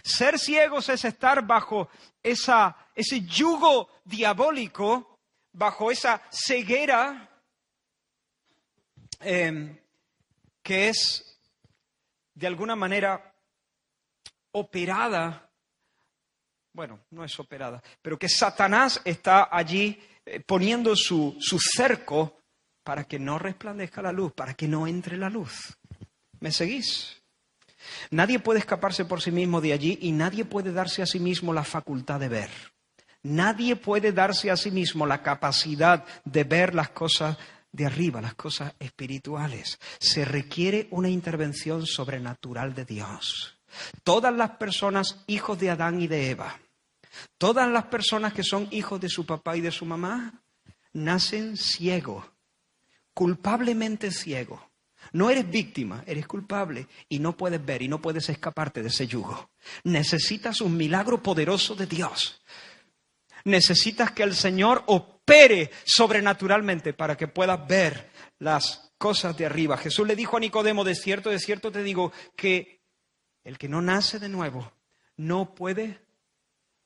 Ser ciegos es estar bajo ese yugo diabólico, bajo esa ceguera, que es de alguna manera operada, bueno, no es operada, pero que Satanás está allí poniendo su cerco para que no resplandezca la luz, para que no entre la luz. ¿Me seguís? Nadie puede escaparse por sí mismo de allí y nadie puede darse a sí mismo la facultad de ver. Nadie puede darse a sí mismo la capacidad de ver las cosas de arriba, las cosas espirituales. Se requiere una intervención sobrenatural de Dios. Todas las personas, hijos de Adán y de Eva, todas las personas que son hijos de su papá y de su mamá, nacen ciegos, culpablemente ciegos. No eres víctima, eres culpable y no puedes ver y no puedes escaparte de ese yugo. Necesitas un milagro poderoso de Dios. Necesitas que el Señor opere sobrenaturalmente para que puedas ver las cosas de arriba. Jesús le dijo a Nicodemo, de cierto te digo, que el que no nace de nuevo no puede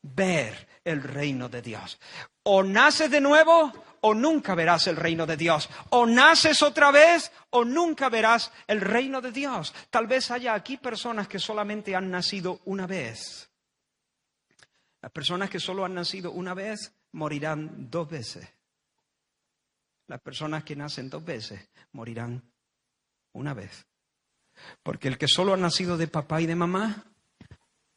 ver el reino de Dios. O naces de nuevo o nunca verás el reino de Dios. O naces otra vez o nunca verás el reino de Dios. Tal vez haya aquí personas que solamente han nacido una vez. Las personas que solo han nacido una vez morirán 2 veces. Las personas que nacen 2 veces morirán una vez. Porque el que solo ha nacido de papá y de mamá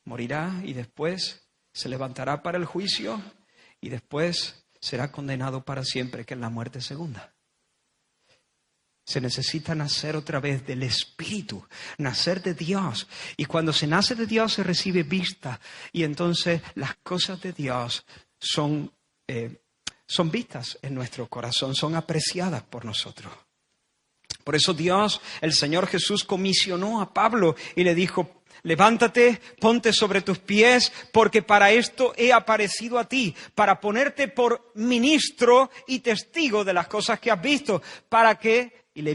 morirá y después se levantará para el juicio y después será condenado para siempre, que es la muerte segunda. Se necesita nacer otra vez del Espíritu, nacer de Dios. Y cuando se nace de Dios se recibe vista. Y entonces las cosas de Dios son vistas en nuestro corazón, son apreciadas por nosotros. Por eso Dios, el Señor Jesús, comisionó a Pablo y le dijo: levántate, ponte sobre tus pies, porque para esto he aparecido a ti, para ponerte por ministro y testigo de las cosas que has visto, para que, y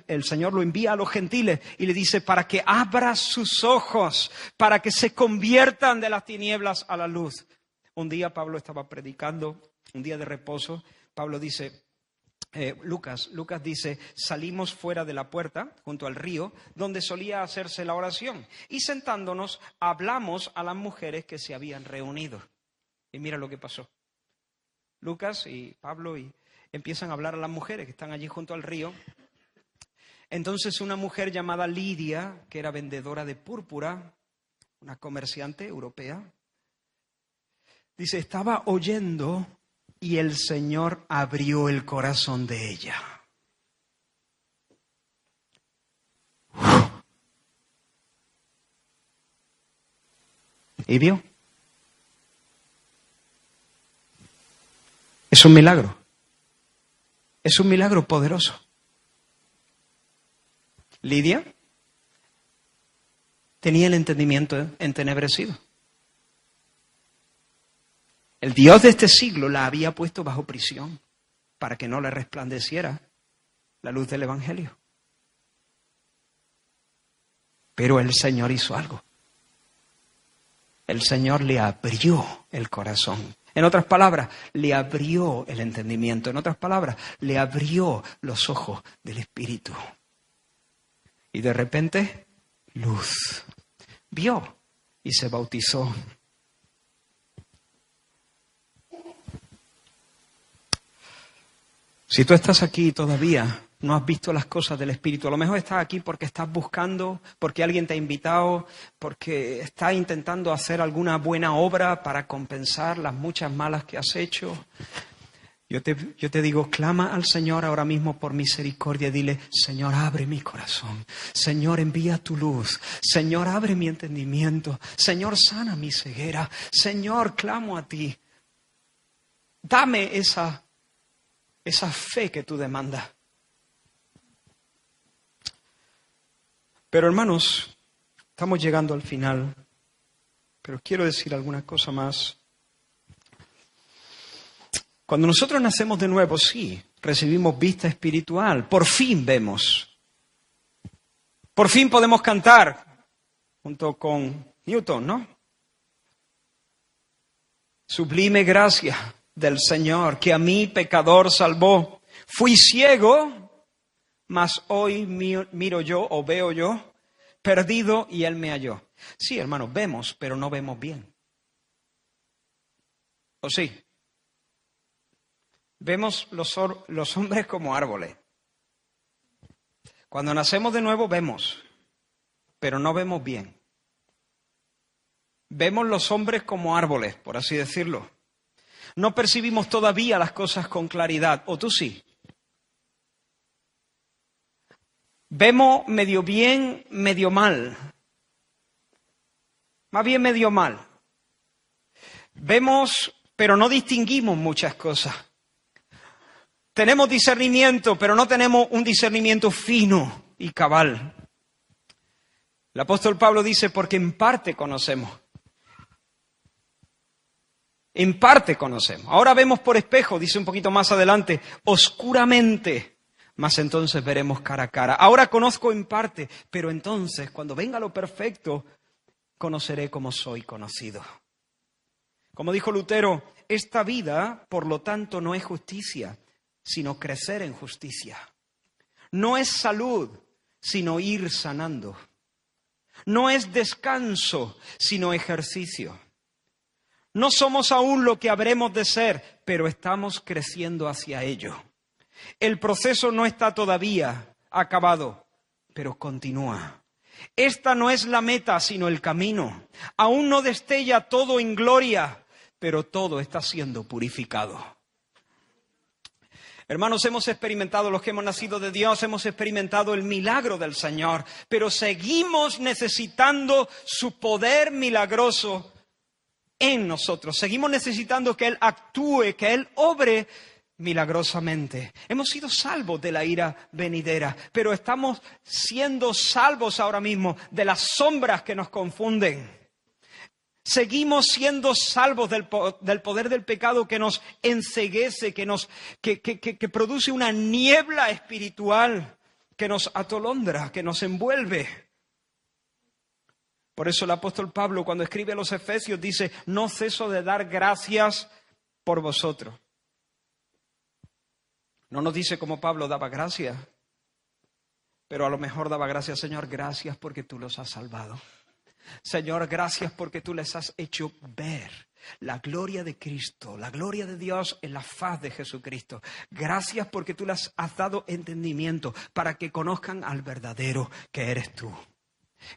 el Señor lo envía a los gentiles y le dice, para que abra sus ojos, para que se conviertan de las tinieblas a la luz. Un día Pablo estaba predicando, un día de reposo. Pablo dice, Lucas dice, salimos fuera de la puerta, junto al río, donde solía hacerse la oración. Y sentándonos, hablamos a las mujeres que se habían reunido. Y mira lo que pasó. Lucas y Pablo empiezan a hablar a las mujeres que están allí junto al río. Entonces una mujer llamada Lidia, que era vendedora de púrpura, una comerciante europea, dice, estaba oyendo y el Señor abrió el corazón de ella. ¿Y vio? Es un milagro. Es un milagro poderoso. Lidia tenía el entendimiento entenebrecido. El Dios de este siglo la había puesto bajo prisión para que no le resplandeciera la luz del Evangelio. Pero el Señor hizo algo. El Señor le abrió el corazón. En otras palabras, le abrió el entendimiento. En otras palabras, le abrió los ojos del Espíritu. Y de repente, luz. Vio y se bautizó. Si tú estás aquí y todavía no has visto las cosas del Espíritu, a lo mejor estás aquí porque estás buscando, porque alguien te ha invitado, porque estás intentando hacer alguna buena obra para compensar las muchas malas que has hecho. Yo te digo, clama al Señor ahora mismo por misericordia. Dile, Señor, abre mi corazón. Señor, envía tu luz. Señor, abre mi entendimiento. Señor, sana mi ceguera. Señor, clamo a ti. Dame esa fe que tú demandas. Pero hermanos, estamos llegando al final. Pero quiero decir alguna cosa más. Cuando nosotros nacemos de nuevo, sí, recibimos vista espiritual. Por fin vemos. Por fin podemos cantar junto con Newton, ¿no? Sublime gracia del Señor, que a mí, pecador, salvó. Fui ciego, mas hoy miro yo o veo yo, perdido y Él me halló. Sí, hermanos, vemos, pero no vemos bien. ¿O sí? Vemos los hombres como árboles. Cuando nacemos de nuevo vemos, pero no vemos bien. Vemos los hombres como árboles, por así decirlo. No percibimos todavía las cosas con claridad, ¿o tú sí? Vemos medio bien, medio mal. Más bien medio mal. Vemos, pero no distinguimos muchas cosas. Tenemos discernimiento, pero no tenemos un discernimiento fino y cabal. El apóstol Pablo dice, porque en parte conocemos. En parte conocemos. Ahora vemos por espejo, dice un poquito más adelante, oscuramente. Mas entonces veremos cara a cara. Ahora conozco en parte, pero entonces, cuando venga lo perfecto, conoceré como soy conocido. Como dijo Lutero, esta vida, por lo tanto, no es justicia, sino crecer en justicia. No es salud, sino ir sanando. No es descanso, sino ejercicio. No somos aún lo que habremos de ser, pero estamos creciendo hacia ello. El proceso no está todavía acabado, pero continúa. Esta no es la meta, sino el camino. Aún no destella todo en gloria, pero todo está siendo purificado. Hermanos, hemos experimentado, los que hemos nacido de Dios, hemos experimentado el milagro del Señor, pero seguimos necesitando su poder milagroso en nosotros. Seguimos necesitando que Él actúe, que Él obre milagrosamente. Hemos sido salvos de la ira venidera, pero estamos siendo salvos ahora mismo de las sombras que nos confunden. Seguimos siendo salvos del poder del pecado que nos enceguece, que produce una niebla espiritual, que nos atolondra, que nos envuelve. Por eso el apóstol Pablo, cuando escribe a los Efesios, dice, no ceso de dar gracias por vosotros. No nos dice como Pablo daba gracias, pero a lo mejor daba gracias, Señor, gracias porque tú los has salvado. Señor, gracias porque tú les has hecho ver la gloria de Cristo, la gloria de Dios en la faz de Jesucristo. Gracias porque tú les has dado entendimiento para que conozcan al verdadero que eres tú.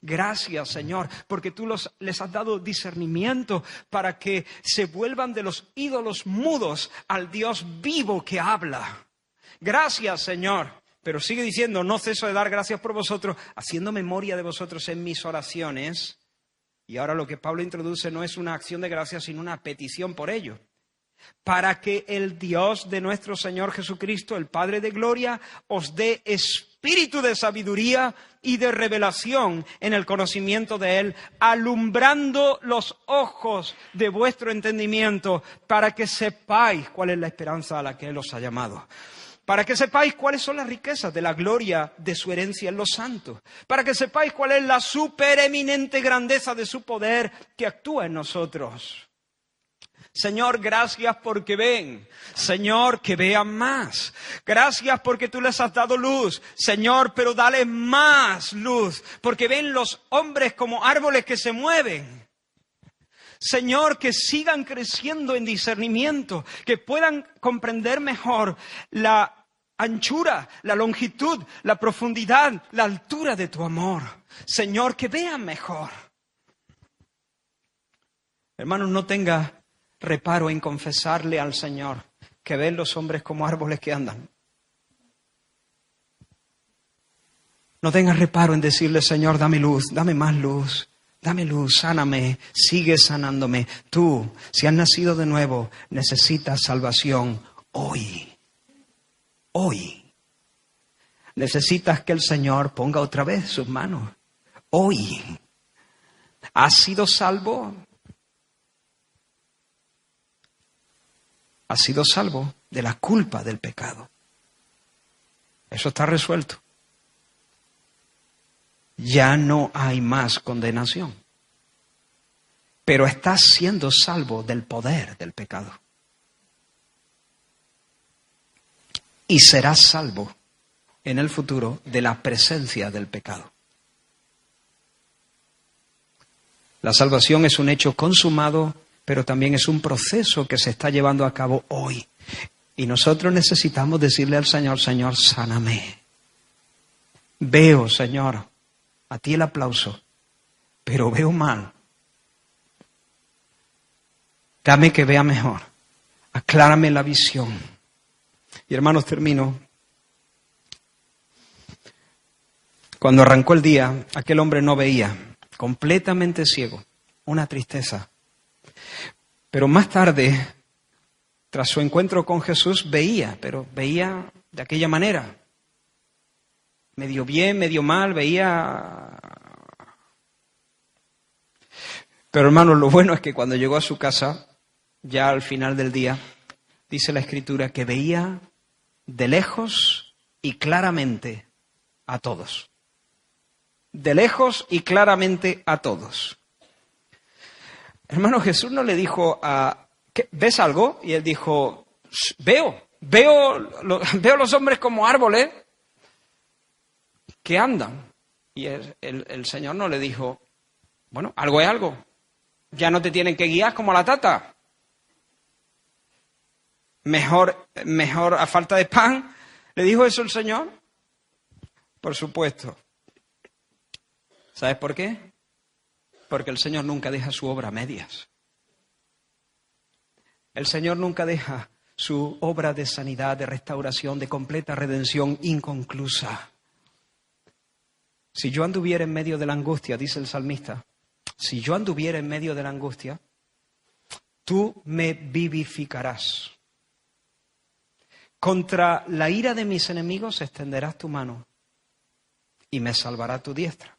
Gracias, Señor, porque tú les has dado discernimiento para que se vuelvan de los ídolos mudos al Dios vivo que habla. Gracias, Señor. Pero sigue diciendo, no ceso de dar gracias por vosotros, haciendo memoria de vosotros en mis oraciones. Y ahora lo que Pablo introduce no es una acción de gracias, sino una petición por ello. Para que el Dios de nuestro Señor Jesucristo, el Padre de gloria, os dé espíritu de sabiduría y de revelación en el conocimiento de Él, alumbrando los ojos de vuestro entendimiento, para que sepáis cuál es la esperanza a la que Él os ha llamado. Para que sepáis cuáles son las riquezas de la gloria de su herencia en los santos. Para que sepáis cuál es la supereminente grandeza de su poder que actúa en nosotros. Señor, gracias porque ven. Señor, que vean más. Gracias porque tú les has dado luz. Señor, pero dale más luz. Porque ven los hombres como árboles que se mueven. Señor, que sigan creciendo en discernimiento, que puedan comprender mejor la anchura, la longitud, la profundidad, la altura de tu amor. Señor, que vean mejor. Hermanos, no tenga reparo en confesarle al Señor que ven los hombres como árboles que andan. No tenga reparo en decirle, Señor, dame luz, dame más luz. Dame luz, sáname, sigue sanándome. Tú, si has nacido de nuevo, necesitas salvación hoy. Hoy. Necesitas que el Señor ponga otra vez sus manos. Hoy. ¿Has sido salvo? Has sido salvo de la culpa del pecado. Eso está resuelto. Ya no hay más condenación. Pero estás siendo salvo del poder del pecado. Y serás salvo en el futuro de la presencia del pecado. La salvación es un hecho consumado, pero también es un proceso que se está llevando a cabo hoy. Y nosotros necesitamos decirle al Señor, Señor, sáname. Veo, Señor, a ti el aplauso, pero veo mal. Dame que vea mejor. Aclárame la visión. Y hermanos, termino. Cuando arrancó el día, aquel hombre no veía, completamente ciego, una tristeza. Pero más tarde, tras su encuentro con Jesús, veía, pero veía de aquella manera. Medio bien, medio mal, veía. Pero hermanos, lo bueno es que cuando llegó a su casa, ya al final del día, dice la Escritura que veía de lejos y claramente a todos. De lejos y claramente a todos. Hermano, Jesús no le dijo ¿ves algo? Y él dijo, veo los hombres como árboles que andan. Y el Señor no le dijo, bueno, algo es algo. Ya no te tienen que guiar como la tata. Mejor a falta de pan. ¿Le dijo eso el Señor? Por supuesto. ¿Sabes por qué? Porque el Señor nunca deja su obra a medias. El Señor nunca deja su obra de sanidad, de restauración, de completa redención inconclusa. Si yo anduviera en medio de la angustia, dice el salmista, si yo anduviera en medio de la angustia, tú me vivificarás. Contra la ira de mis enemigos extenderás tu mano y me salvará tu diestra.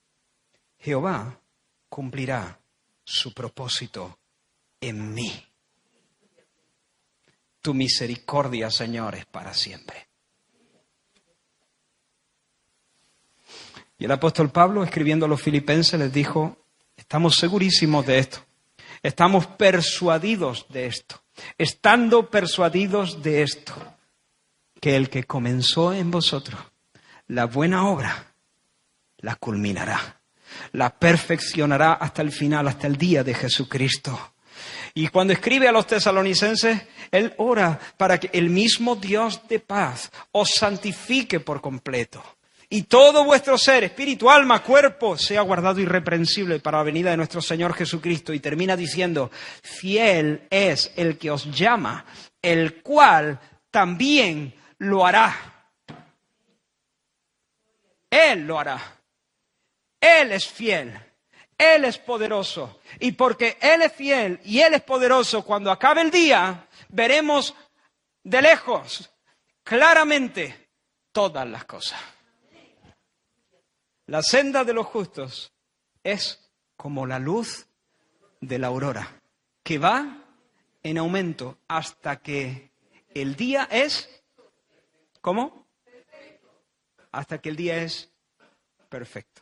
Jehová cumplirá su propósito en mí. Tu misericordia, Señor, es para siempre. Y el apóstol Pablo, escribiendo a los filipenses, les dijo, estamos segurísimos de esto, estamos persuadidos de esto, estando persuadidos de esto, que el que comenzó en vosotros la buena obra, la culminará, la perfeccionará hasta el final, hasta el día de Jesucristo. Y cuando escribe a los tesalonicenses, él ora para que el mismo Dios de paz os santifique por completo. Y todo vuestro ser, espíritu, alma, cuerpo, sea guardado irreprensible para la venida de nuestro Señor Jesucristo. Y termina diciendo, fiel es el que os llama, el cual también lo hará. Él lo hará. Él es fiel. Él es poderoso. Y porque Él es fiel y Él es poderoso, cuando acabe el día, veremos de lejos, claramente, todas las cosas. La senda de los justos es como la luz de la aurora, que va en aumento hasta que el día es... ¿Cómo? Hasta que el día es perfecto.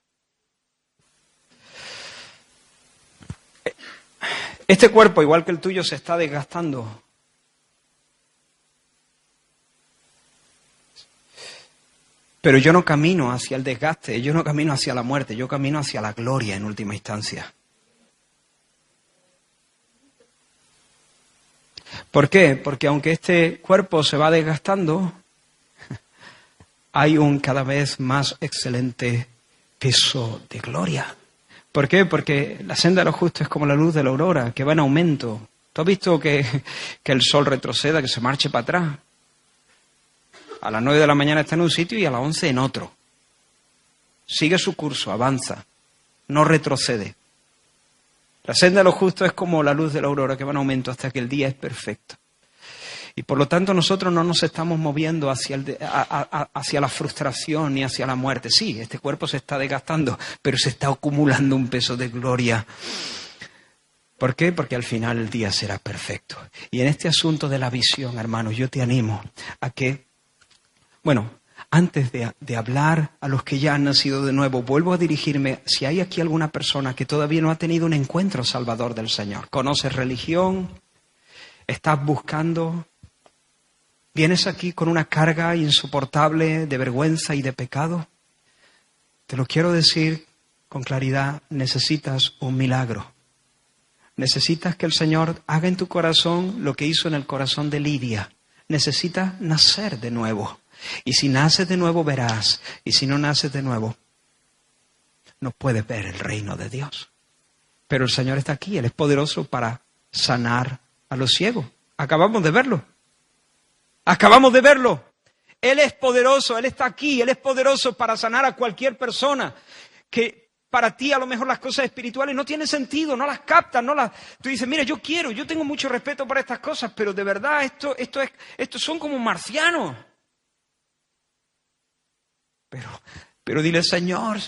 Este cuerpo, igual que el tuyo, se está desgastando. Pero yo no camino hacia el desgaste, yo no camino hacia la muerte, yo camino hacia la gloria en última instancia. ¿Por qué? Porque aunque este cuerpo se va desgastando, hay un cada vez más excelente peso de gloria. ¿Por qué? Porque la senda de los justos es como la luz de la aurora, que va en aumento. ¿Tú has visto que el sol retroceda, que se marche para atrás? A las 9 de la mañana está en un sitio y a las 11 en otro. Sigue su curso, avanza, no retrocede. La senda de los justos es como la luz de la aurora, que va en aumento hasta que el día es perfecto. Y por lo tanto nosotros no nos estamos moviendo hacia la frustración ni hacia la muerte. Sí, este cuerpo se está desgastando, pero se está acumulando un peso de gloria. ¿Por qué? Porque al final el día será perfecto. Y en este asunto de la visión, hermanos, yo te animo a que, bueno, antes de hablar a los que ya han nacido de nuevo, vuelvo a dirigirme, si hay aquí alguna persona que todavía no ha tenido un encuentro salvador del Señor, conoces religión, estás buscando... ¿Vienes aquí con una carga insoportable de vergüenza y de pecado? Te lo quiero decir con claridad, necesitas un milagro. Necesitas que el Señor haga en tu corazón lo que hizo en el corazón de Lidia. Necesitas nacer de nuevo. Y si naces de nuevo verás. Y si no naces de nuevo, no puedes ver el reino de Dios. Pero el Señor está aquí. Él es poderoso para sanar a los ciegos. Acabamos de verlo. Acabamos de verlo. Él es poderoso. Él está aquí. Él es poderoso para sanar a cualquier persona que para ti a lo mejor las cosas espirituales no tienen sentido, no las captas, Tú dices, mira, yo tengo mucho respeto por estas cosas, pero de verdad estos son como marcianos. Pero dile, Señor,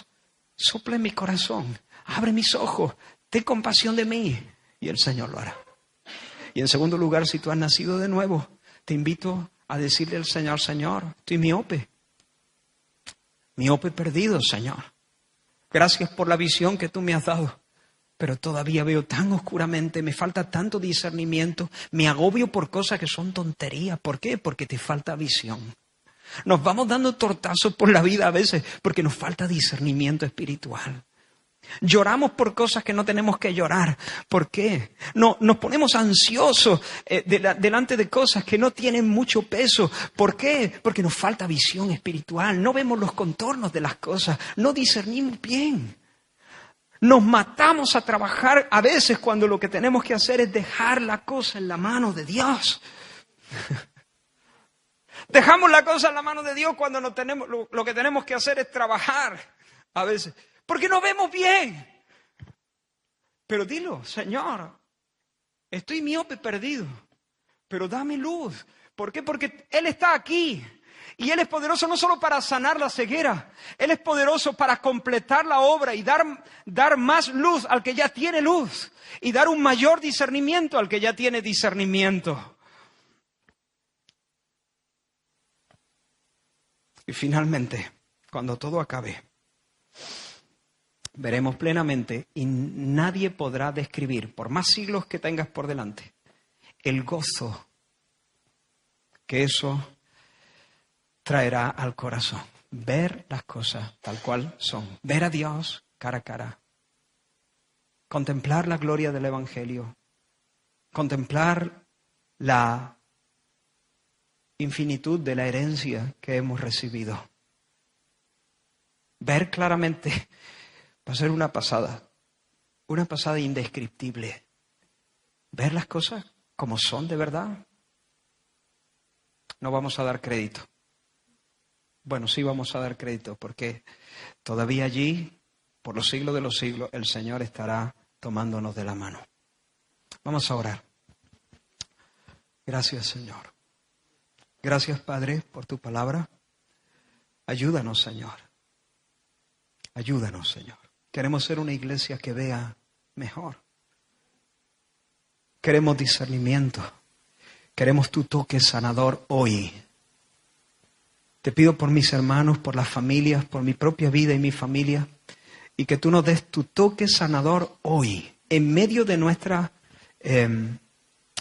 sopla en mi corazón, abre mis ojos, ten compasión de mí. Y el Señor lo hará. Y en segundo lugar, si tú has nacido de nuevo, te invito a decirle al Señor, Señor, estoy miope perdido, Señor. Gracias por la visión que tú me has dado, pero todavía veo tan oscuramente, me falta tanto discernimiento, me agobio por cosas que son tonterías. ¿Por qué? Porque te falta visión. Nos vamos dando tortazos por la vida a veces porque nos falta discernimiento espiritual. Lloramos por cosas que no tenemos que llorar. ¿Por qué? No, nos ponemos ansiosos delante de cosas que no tienen mucho peso. ¿Por qué? Porque nos falta visión espiritual. No vemos los contornos de las cosas. No discernimos bien. Nos matamos a trabajar a veces cuando lo que tenemos que hacer es dejar la cosa en la mano de Dios. Dejamos la cosa en la mano de Dios cuando lo que tenemos que hacer es trabajar a veces. Porque no vemos bien. Pero dilo, Señor, estoy miope perdido, pero dame luz. ¿Por qué? Porque Él está aquí. Y Él es poderoso no solo para sanar la ceguera. Él es poderoso para completar la obra y dar más luz al que ya tiene luz. Y dar un mayor discernimiento al que ya tiene discernimiento. Y finalmente, cuando todo acabe, veremos plenamente y nadie podrá describir, por más siglos que tengas por delante, el gozo que eso traerá al corazón. Ver las cosas tal cual son. Ver a Dios cara a cara. Contemplar la gloria del Evangelio. Contemplar la infinitud de la herencia que hemos recibido. Ver claramente. Va a ser una pasada indescriptible. Ver las cosas como son de verdad. No vamos a dar crédito. Bueno, sí vamos a dar crédito porque todavía allí, por los siglos de los siglos, el Señor estará tomándonos de la mano. Vamos a orar. Gracias, Señor. Gracias, Padre, por tu palabra. Ayúdanos, Señor. Ayúdanos, Señor. Queremos ser una iglesia que vea mejor. Queremos discernimiento. Queremos tu toque sanador hoy. Te pido por mis hermanos, por las familias, por mi propia vida y mi familia, y que tú nos des tu toque sanador hoy, en medio de nuestras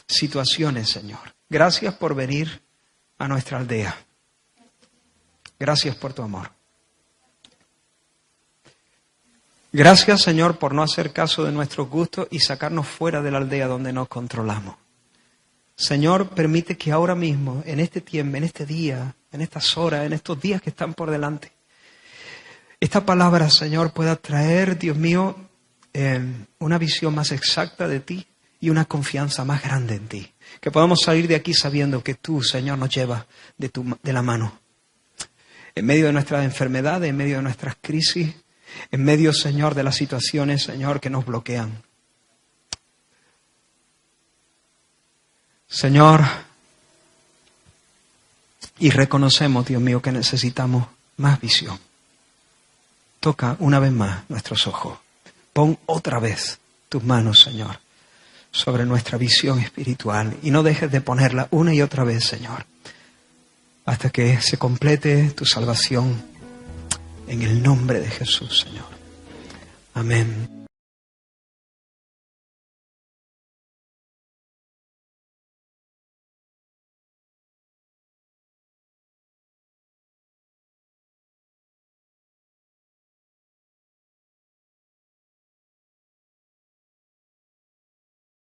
situaciones, Señor. Gracias por venir a nuestra aldea. Gracias por tu amor. Gracias, Señor, por no hacer caso de nuestros gustos y sacarnos fuera de la aldea donde nos controlamos. Señor, permite que ahora mismo, en este tiempo, en este día, en estas horas, en estos días que están por delante, esta palabra, Señor, pueda traer, Dios mío, una visión más exacta de ti y una confianza más grande en ti. Que podamos salir de aquí sabiendo que tú, Señor, nos llevas de la mano. En medio de nuestras enfermedades, en medio de nuestras crisis, en medio, Señor, de las situaciones, Señor, que nos bloquean. Señor, y reconocemos, Dios mío, que necesitamos más visión. Toca una vez más nuestros ojos. Pon otra vez tus manos, Señor, sobre nuestra visión espiritual y no dejes de ponerla una y otra vez, Señor, hasta que se complete tu salvación. En el nombre de Jesús, Señor. Amén.